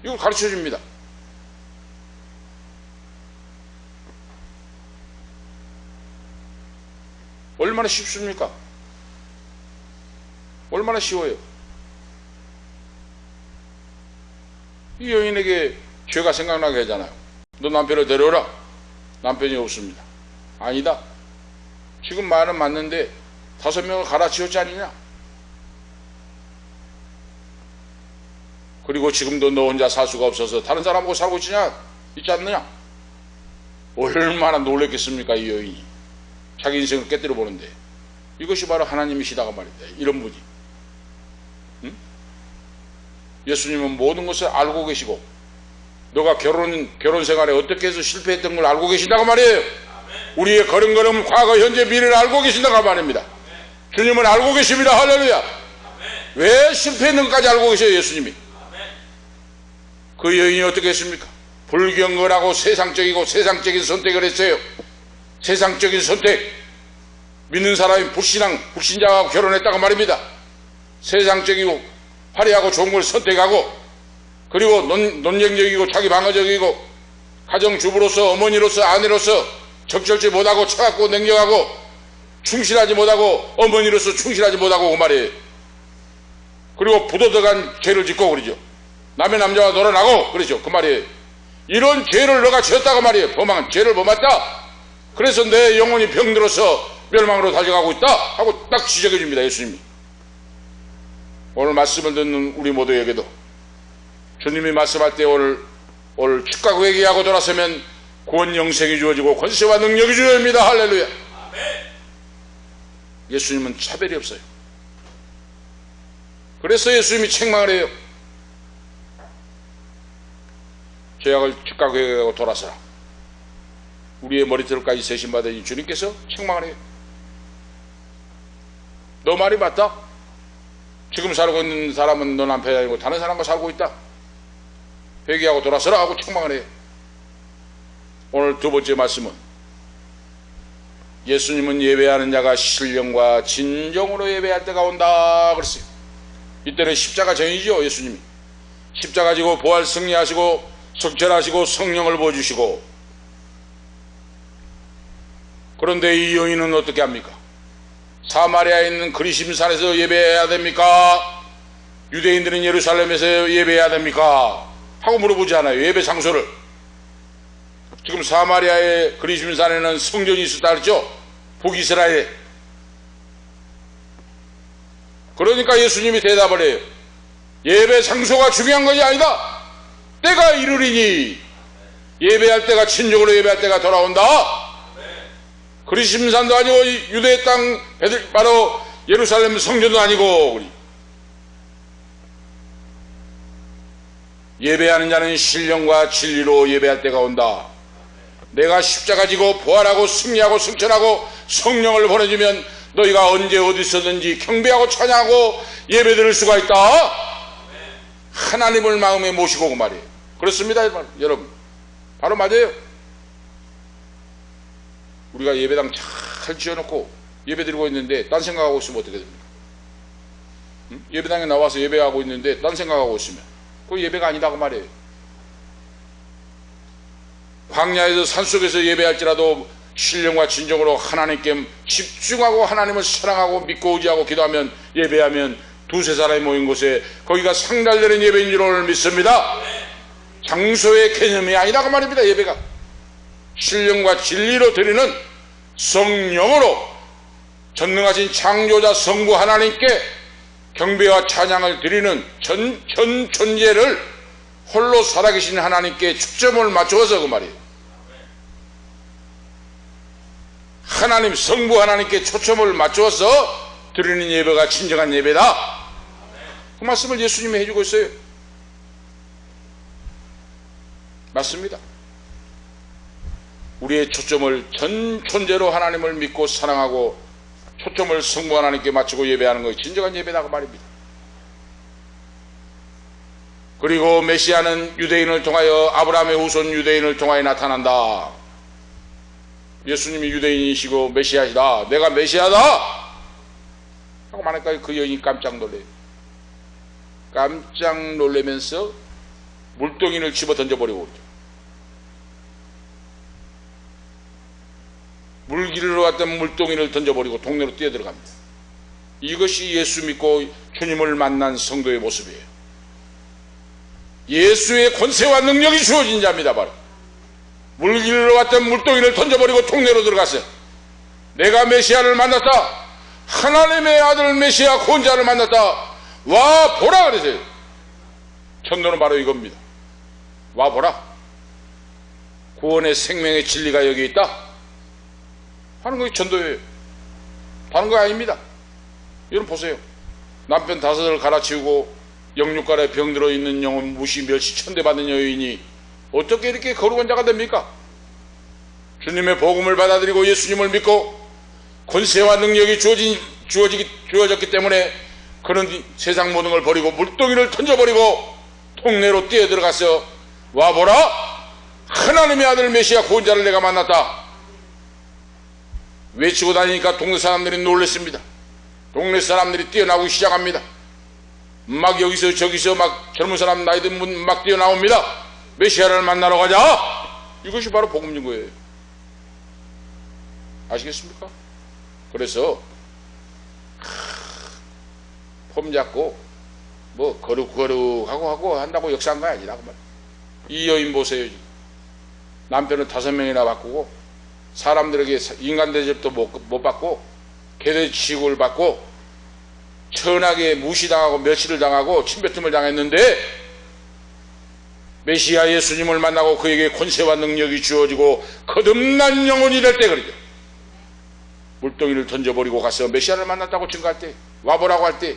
A: 이걸 가르쳐 줍니다. 얼마나 쉽습니까? 얼마나 쉬워요. 이 여인에게 죄가 생각나게 하잖아요. 너 남편을 데려오라. 남편이 없습니다. 아니다. 지금 말은 맞는데 5명을 갈아치웠지 않느냐. 그리고 지금도 너 혼자 살 수가 없어서 다른 사람하고 살고 있지 않느냐. 얼마나 놀랬겠습니까. 이 여인이 자기 인생을 깨뜨려 보는데 이것이 바로 하나님이시다가 말입니다. 이런 분이. 예수님은 모든 것을 알고 계시고 너가 결혼 생활에 어떻게 해서 실패했던 걸 알고 계신다고 말이에요. 우리의 걸음걸음 과거 현재 미래를 알고 계신다고 말입니다. 주님은 알고 계십니다. 할렐루야. 왜 실패했는가까지 알고 계세요. 예수님이. 그 여인이 어떻게 했습니까? 불경건하고 세상적인 선택을 했어요. 세상적인 선택. 믿는 사람이 불신자하고 결혼했다고 말입니다. 세상적이고 화려하고 좋은 걸 선택하고 그리고 논쟁적이고 자기 방어적이고 가정주부로서 어머니로서 아내로서 적절치 못하고 차갑고 냉정하고 충실하지 못하고 어머니로서 충실하지 못하고 그 말이에요. 그리고 부도덕한 죄를 짓고 그러죠. 남의 남자와 놀아나고 그러죠. 그 말이에요. 이런 죄를 너가 지었다고 말이에요. 범한 죄를 범했다. 그래서 내 영혼이 병들어서 멸망으로 달려가고 있다 하고 딱 지적해 줍니다. 예수님이. 오늘 말씀을 듣는 우리 모두에게도 주님이 말씀할 때 오늘 즉각 회개하고 돌아서면 구원 영생이 주어지고 권세와 능력이 주어집니다. 할렐루야. 예수님은 차별이 없어요. 그래서 예수님이 책망을 해요. 죄악을 즉각 회개하고 돌아서라. 우리의 머리털까지 세심받으니 주님께서 책망을 해요. 너 말이 맞다. 지금 살고 있는 사람은 너 남편이 아니고 다른 사람과 살고 있다. 회개하고 돌아서라 하고 책망을 해요. 오늘 두 번째 말씀은 예수님은 예배하는 자가 신령과 진정으로 예배할 때가 온다 그랬어요. 이때는 십자가 전이죠. 예수님이 십자가 지고 부활 승리하시고 성천하시고 성령을 부어주시고. 그런데 이 여인은 어떻게 합니까? 사마리아에 있는 그리심산에서 예배해야 됩니까? 유대인들은 예루살렘에서 예배해야 됩니까? 하고 물어보지 않아요. 예배 장소를. 지금 사마리아의 그리심산에는 성전이 있었다 그랬죠? 북이스라엘에. 그러니까 예수님이 대답을 해요. 예배 장소가 중요한 것이 아니다. 때가 이르리니 예배할 때가 친족으로 예배할 때가 돌아온다. 그리심산도 아니고 유대 땅 바로 예루살렘 성전도 아니고 예배하는 자는 신령과 진리로 예배할 때가 온다. 내가 십자가 지고 부활하고 승리하고 승천하고 성령을 보내주면 너희가 언제 어디서든지 경배하고 찬양하고 예배드릴 수가 있다. 하나님을 마음에 모시고 그 말이에요. 그렇습니다 여러분. 바로 맞아요. 우리가 예배당 잘 지어놓고 예배드리고 있는데 딴 생각하고 있으면 어떻게 됩니까? 응? 예배당에 나와서 예배하고 있는데 딴 생각하고 있으면 그거 예배가 아니다고 말이에요. 광야에서 산속에서 예배할지라도 신령과 진정으로 하나님께 집중하고 하나님을 사랑하고 믿고 의지하고 기도하면 예배하면 두세 사람이 모인 곳에 거기가 상달되는 예배인 줄 오늘 믿습니다. 장소의 개념이 아니라고 말입니다. 예배가 신령과 진리로 드리는 성령으로 전능하신 창조자 성부 하나님께 경배와 찬양을 드리는 전 존재를 홀로 살아계신 하나님께 초점을 맞추어서 그 말이에요. 하나님 성부 하나님께 초점을 맞추어서 드리는 예배가 진정한 예배다. 그 말씀을 예수님이 해주고 있어요. 맞습니다. 우리의 초점을 전 존재로 하나님을 믿고 사랑하고 초점을 성부 하나님께 맞추고 예배하는 것이 진정한 예배다 그 말입니다. 그리고 메시아는 유대인을 통하여 아브라함의 후손 유대인을 통하여 나타난다. 예수님이 유대인이시고 메시아시다. 내가 메시아다 하고 말하니까 그 여인이 깜짝 놀래요. 깜짝 놀라면서 물동이를 집어 던져버리고 그러죠. 물 기르러 왔던 물동이를 던져버리고 동네로 뛰어들어갑니다. 이것이 예수 믿고 주님을 만난 성도의 모습이에요. 예수의 권세와 능력이 주어진 자입니다. 바로 물 기르러 왔던 물동이를 던져버리고 동네로 들어갔어요. 내가 메시아를 만났다. 하나님의 아들 메시아 구원자를 만났다. 와 보라 그러세요. 전도는 바로 이겁니다. 와 보라. 구원의 생명의 진리가 여기 있다 하는 것이 전도예요. 다른 거 아닙니다. 여러분 보세요. 남편 5을 갈아치우고 영육간에 병들어 있는 영혼 무시 멸시 천대받는 여인이 어떻게 이렇게 거룩한 자가 됩니까? 주님의 복음을 받아들이고 예수님을 믿고 권세와 능력이 주어졌기 때문에 그는 세상 모든 걸 버리고 물동이를 던져버리고 동네로 뛰어들어가서 와보라 하나님의 아들 메시아 구원자를 내가 만났다 외치고 다니니까 동네 사람들이 놀랐습니다. 동네 사람들이 뛰어나오기 시작합니다. 막 여기서 저기서 막 젊은 사람 나이든 막 뛰어나옵니다. 메시아를 만나러 가자. 이것이 바로 복음인 거예요. 아시겠습니까? 그래서 폼 잡고 뭐 거룩하고 한다고 역사한 거 아니라 그 말이에요. 이 여인 보세요. 지금. 남편을 5명이나 바꾸고 사람들에게 인간 대접도 못 받고 개대치고를 받고 천하게 무시당하고 멸시를 당하고 침뱉음을 당했는데 메시아 예수님을 만나고 그에게 권세와 능력이 주어지고 거듭난 영혼이 될 때 그러죠. 물동이를 던져버리고 가서 메시아를 만났다고 증거할 때 와보라고 할 때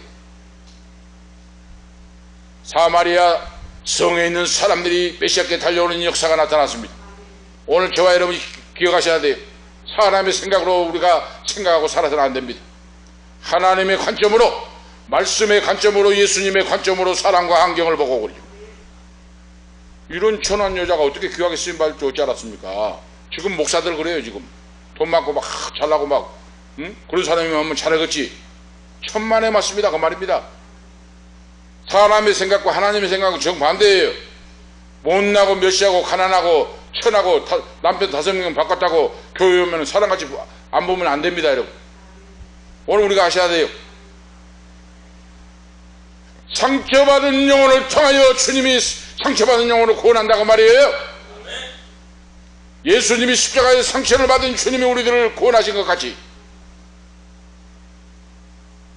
A: 사마리아 성에 있는 사람들이 메시아께 달려오는 역사가 나타났습니다. 오늘 저와 여러분이 기억하셔야 돼요. 사람의 생각으로 우리가 생각하고 살아서는 안 됩니다. 하나님의 관점으로 말씀의 관점으로 예수님의 관점으로 사람과 환경을 보고 그러죠. 이런 천한 여자가 어떻게 귀하게 쓰임받을 줄 어찌 알았습니까? 지금 목사들 그래요. 지금 돈 많고 막 잘나고 막 그런 사람이면 한번 잘하겠지. 천만에 맞습니다. 그 말입니다. 사람의 생각과 하나님의 생각은 정반대예요. 못나고 멸시하고 가난하고 천하고 남편 5명 바꿨다고 교회 오면 사람같이 안 보면 안 됩니다. 여러분 오늘 우리가 아셔야 돼요. 상처받은 영혼을 통하여 주님이 상처받은 영혼을 구원한다고 말이에요. 예수님이 십자가에서 상처를 받은 주님이 우리들을 구원하신 것 같이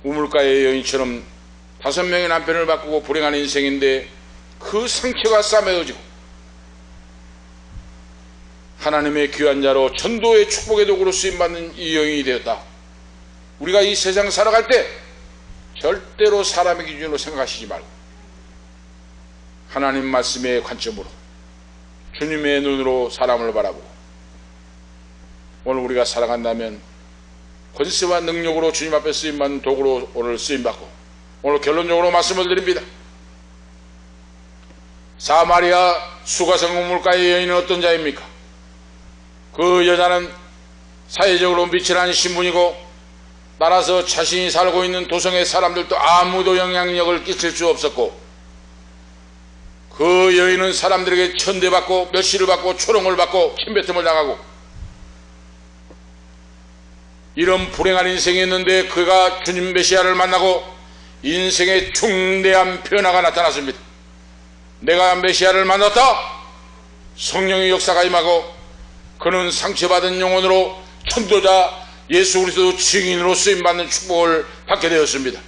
A: 우물가의 여인처럼 5명의 남편을 바꾸고 불행한 인생인데 그 상처가 싸매어지고 하나님의 귀한 자로 전도의 축복의 도구로 쓰임받는 이 여인이 되었다. 우리가 이 세상 살아갈 때 절대로 사람의 기준으로 생각하시지 말고 하나님 말씀의 관점으로 주님의 눈으로 사람을 바라보고 오늘 우리가 살아간다면 권세와 능력으로 주님 앞에 쓰임받는 도구로 오늘 쓰임받고, 오늘 결론적으로 말씀을 드립니다. 사마리아 수가성 물가의 여인은 어떤 자입니까? 그 여자는 사회적으로 미천한 신분이고, 따라서 자신이 살고 있는 도성의 사람들도 아무도 영향력을 끼칠 수 없었고, 그 여인은 사람들에게 천대받고 멸시를 받고 초롱을 받고 침뱉음을 당하고, 이런 불행한 인생이었는데 그가 주님 메시아를 만나고 인생의 중대한 변화가 나타났습니다. 내가 메시아를 만났다. 성령의 역사가 임하고 그는 상처받은 영혼으로 천도자 예수 그리스도 증인으로 쓰임받는 축복을 받게 되었습니다.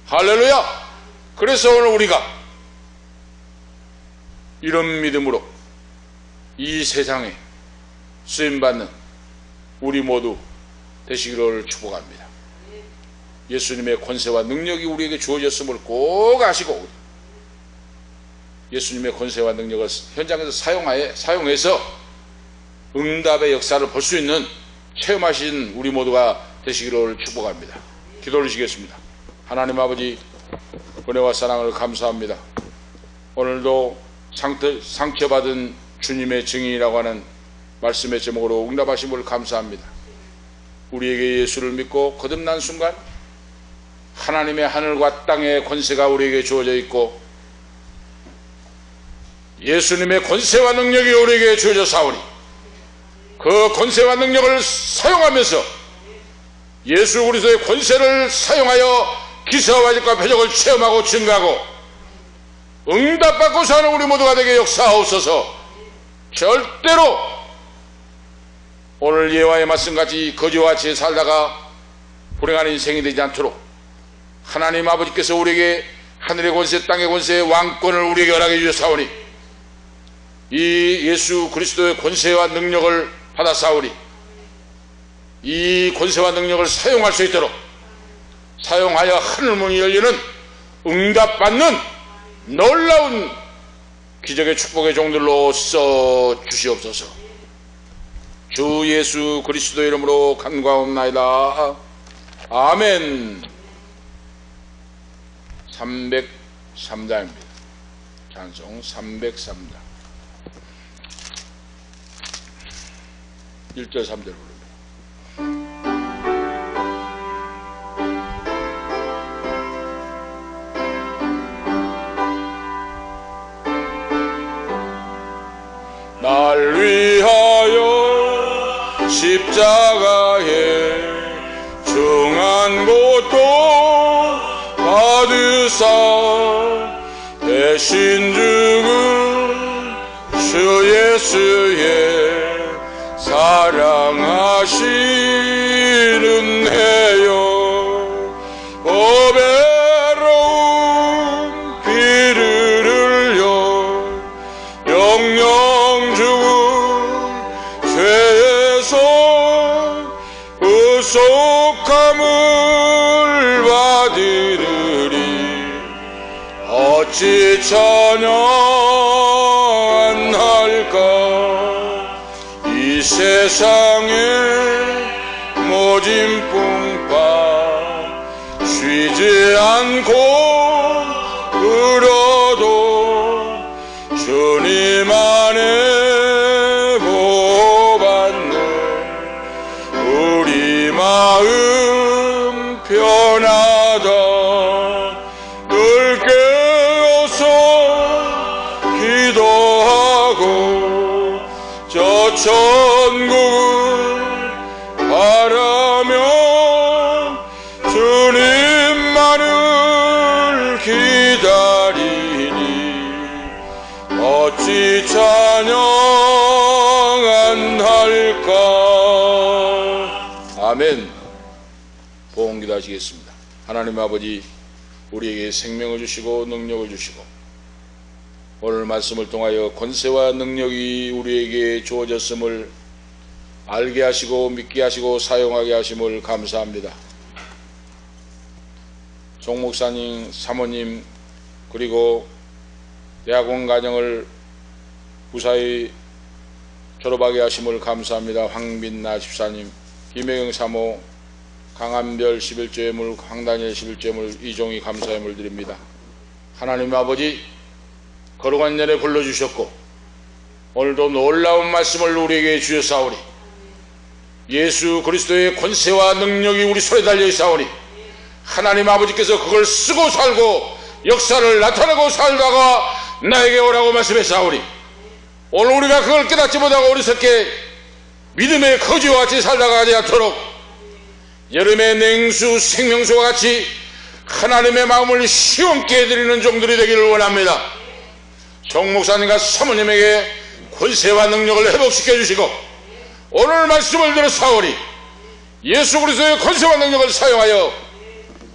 A: 할렐루야. 그래서 오늘 우리가 이런 믿음으로 이 세상에 쓰임받는 우리 모두 되시기를 축복합니다. 예수님의 권세와 능력이 우리에게 주어졌음을 꼭 아시고, 예수님의 권세와 능력을 현장에서 사용해서 응답의 역사를 볼 수 있는 체험하신 우리 모두가 되시기를 축복합니다. 기도 올리시겠습니다. 하나님 아버지, 은혜와 사랑을 감사합니다. 오늘도 상처받은 주님의 증인이라고 하는 말씀의 제목으로 응답하심을 감사합니다. 우리에게 예수를 믿고 거듭난 순간 하나님의 하늘과 땅의 권세가 우리에게 주어져 있고, 예수님의 권세와 능력이 우리에게 주어져 사오니 그 권세와 능력을 사용하면서 예수 그리스도의 권세를 사용하여 기사와 기적과 표적을 체험하고 증가하고 응답받고 사는 우리 모두가 되게 역사하옵소서. 절대로 오늘 예화의 말씀같이 거지와 같이 살다가 불행한 인생이 되지 않도록 하나님 아버지께서 우리에게 하늘의 권세 땅의 권세의 왕권을 우리에게 허락해 주셨사오니 이 예수 그리스도의 권세와 능력을 받아사오니 이 권세와 능력을 사용할 수 있도록 사용하여 하늘문이 열리는 응답받는 놀라운 기적의 축복의 종들로 써 주시옵소서. 주 예수 그리스도 이름으로 간구하옵나이다. 아멘. 303장입니다. 찬송 303장 1절 3절 부릅니다. 날 위하여 십자가에 중한 고통 받으사 대신 죽은 주 예수의 사랑하시는 해요. 오베로운 피를 흘려 영영 죽은 죄에서 구속함을 받으리니 어찌 찬양할까. 이 세상에 모진 풍파 쉬지 않고 울어도 주님 안에 보호받네. 우리 마음 편하다. 늘 깨어서 기도하고 저 천국을 바라며 주님만을 기다리니 어찌 찬양 안 할까. 아멘. 보험기도 하시겠습니다. 하나님 아버지, 우리에게 생명을 주시고 능력을 주시고 오늘 말씀을 통하여 권세와 능력이 우리에게 주어졌음을 알게 하시고 믿게 하시고 사용하게 하심을 감사합니다. 송 목사님, 사모님, 그리고 대학원 가정을 무사히 졸업하게 하심을 감사합니다. 황빈나 집사님, 김혜경 사모, 강한별 11조 예물, 황다니엘 11조 예물, 이종희 감사 예물 드립니다. 하나님 아버지, 거룩한 날에 불러주셨고 오늘도 놀라운 말씀을 우리에게 주셨사오니 예수 그리스도의 권세와 능력이 우리 손에 달려 있사오니 하나님 아버지께서 그걸 쓰고 살고 역사를 나타내고 살다가 나에게 오라고 말씀했사오니 오늘 우리가 그걸 깨닫지 못하고 어리석게 믿음의 거지와 같이 살다가 하지 않도록 여름의 냉수 생명수와 같이 하나님의 마음을 시원케 해드리는 종들이 되기를 원합니다. 정 목사님과 사모님에게 권세와 능력을 회복시켜 주시고 오늘 말씀을 들었사오니 예수 그리스도의 권세와 능력을 사용하여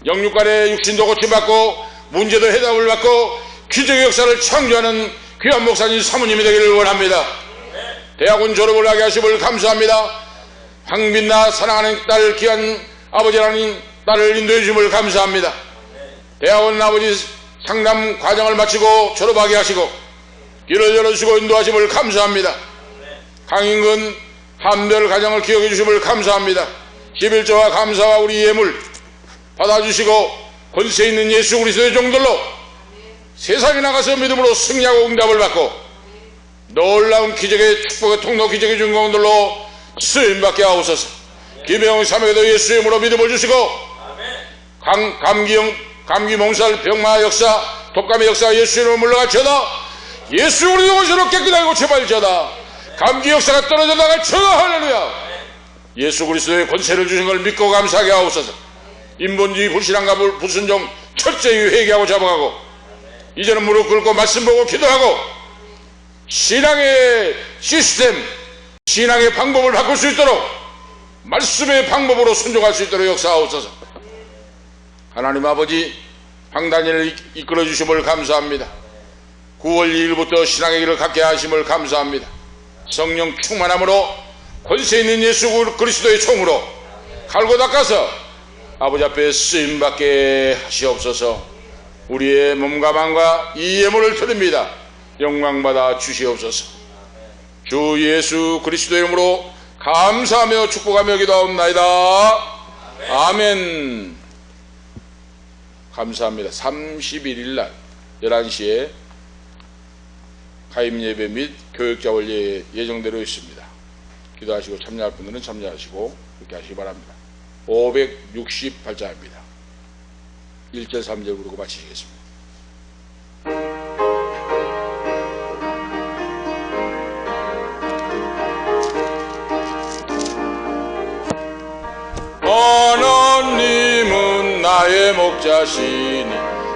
A: 영육간의 육신도 고침받고 문제도 해답을 받고 기적의 역사를 창조하는 귀한 목사님 사모님이 되기를 원합니다. 대학원 졸업을 하게 하심을 감사합니다. 황빈나 사랑하는 딸 귀한 아버지 하나님 딸을 인도해 주심을 감사합니다. 대학원 아버지 상담 과정을 마치고 졸업하게 하시고 길을 열어주시고 인도하심을 감사합니다. 강인근 한별 가정을 기억해 주심을 감사합니다. 11조와 감사와 우리 예물 받아주시고 권세 있는 예수 그리스도의 종들로 세상에 나가서 믿음으로 승리하고 응답을 받고 놀라운 기적의 축복의 통로 기적의 주인공들로 쓰임받게 하옵소서. 김혜영 사모에도 예수의 이름으로 믿음을 주시고 감기 몽살 병마 역사 독감의 역사가 예수의 이름으로 물러갈지어다. 예수 그리스도의 권세로 깨끗하게 고쳐발지어다. 감기 역사가 떨어져 나갈지어다. 할렐루야. 예수 그리스도의 권세를 주신 걸 믿고 감사하게 하옵소서. 인본주의 불신앙과 불순종 철저히 회개하고 잡아가고 이제는 무릎 꿇고 말씀 보고 기도하고 신앙의 시스템 신앙의 방법을 바꿀 수 있도록 말씀의 방법으로 순종할 수 있도록 역사하옵소서. 하나님 아버지 황다니엘을 이끌어 주심을 감사합니다. 9월 2일부터 신앙의 길을 갖게 하심을 감사합니다. 성령 충만함으로 권세 있는 예수 그리스도의 총으로 갈고 닦아서 아버지 앞에 쓰임받게 하시옵소서. 우리의 몸과 마음과 이 예물을 드립니다. 영광받아 주시옵소서. 주 예수 그리스도의 이름으로 감사하며 축복하며 기도하옵나이다. 아멘. 감사합니다. 31일 날 11시에 가임 예배 및 교육자 원리 예정대로 있습니다. 기도하시고 참여할 분들은 참여하시고 그렇게 하시기 바랍니다. 568자입니다. 1절 3절 부르고 마치시겠습니다. 하나님은 나의 목자시니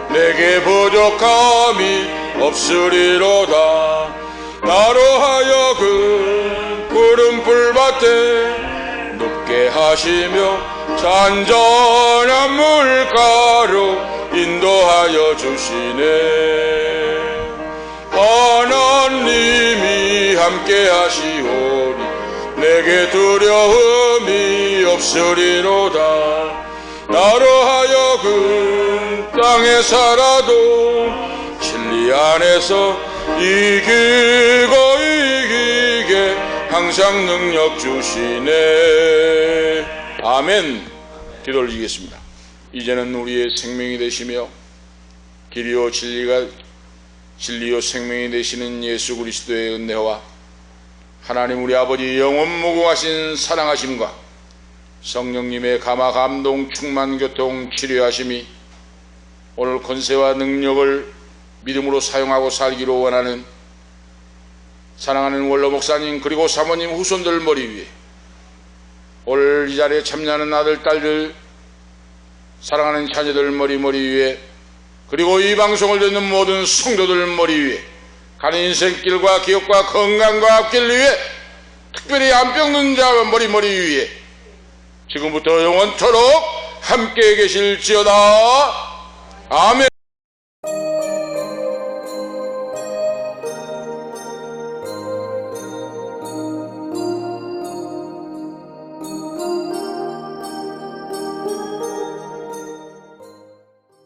A: 내게 부족함이 없으리로다. 나로 하여금 푸른 풀밭에 눕게 하시며 잔잔한 물가로 인도하여 주시네. 하나님이 함께 하시오니 내게 두려움이 없으리로다. 나로 하여금 땅에 살아도 진리 안에서 이기고 이기게 항상 능력 주시네. 아멘. 기도 올리겠습니다. 이제는 우리의 생명이 되시며 길이요 진리요 생명이 되시는 예수 그리스도의 은혜와 하나님 우리 아버지 영원 무궁하신 사랑하심과 성령님의 감화 감동 충만 교통 치료하심이 오늘 권세와 능력을 믿음으로 사용하고 살기로 원하는 사랑하는 원로 목사님 그리고 사모님 후손들 머리 위에 오늘 이 자리에 참여하는 아들 딸들 사랑하는 자녀들 머리 위에 그리고 이 방송을 듣는 모든 성도들 머리 위에 가는 인생길과 기업과 건강과 앞길 위에 특별히 암병 든 자 머리 위에 지금부터 영원토록 함께 계실지어다. 아멘.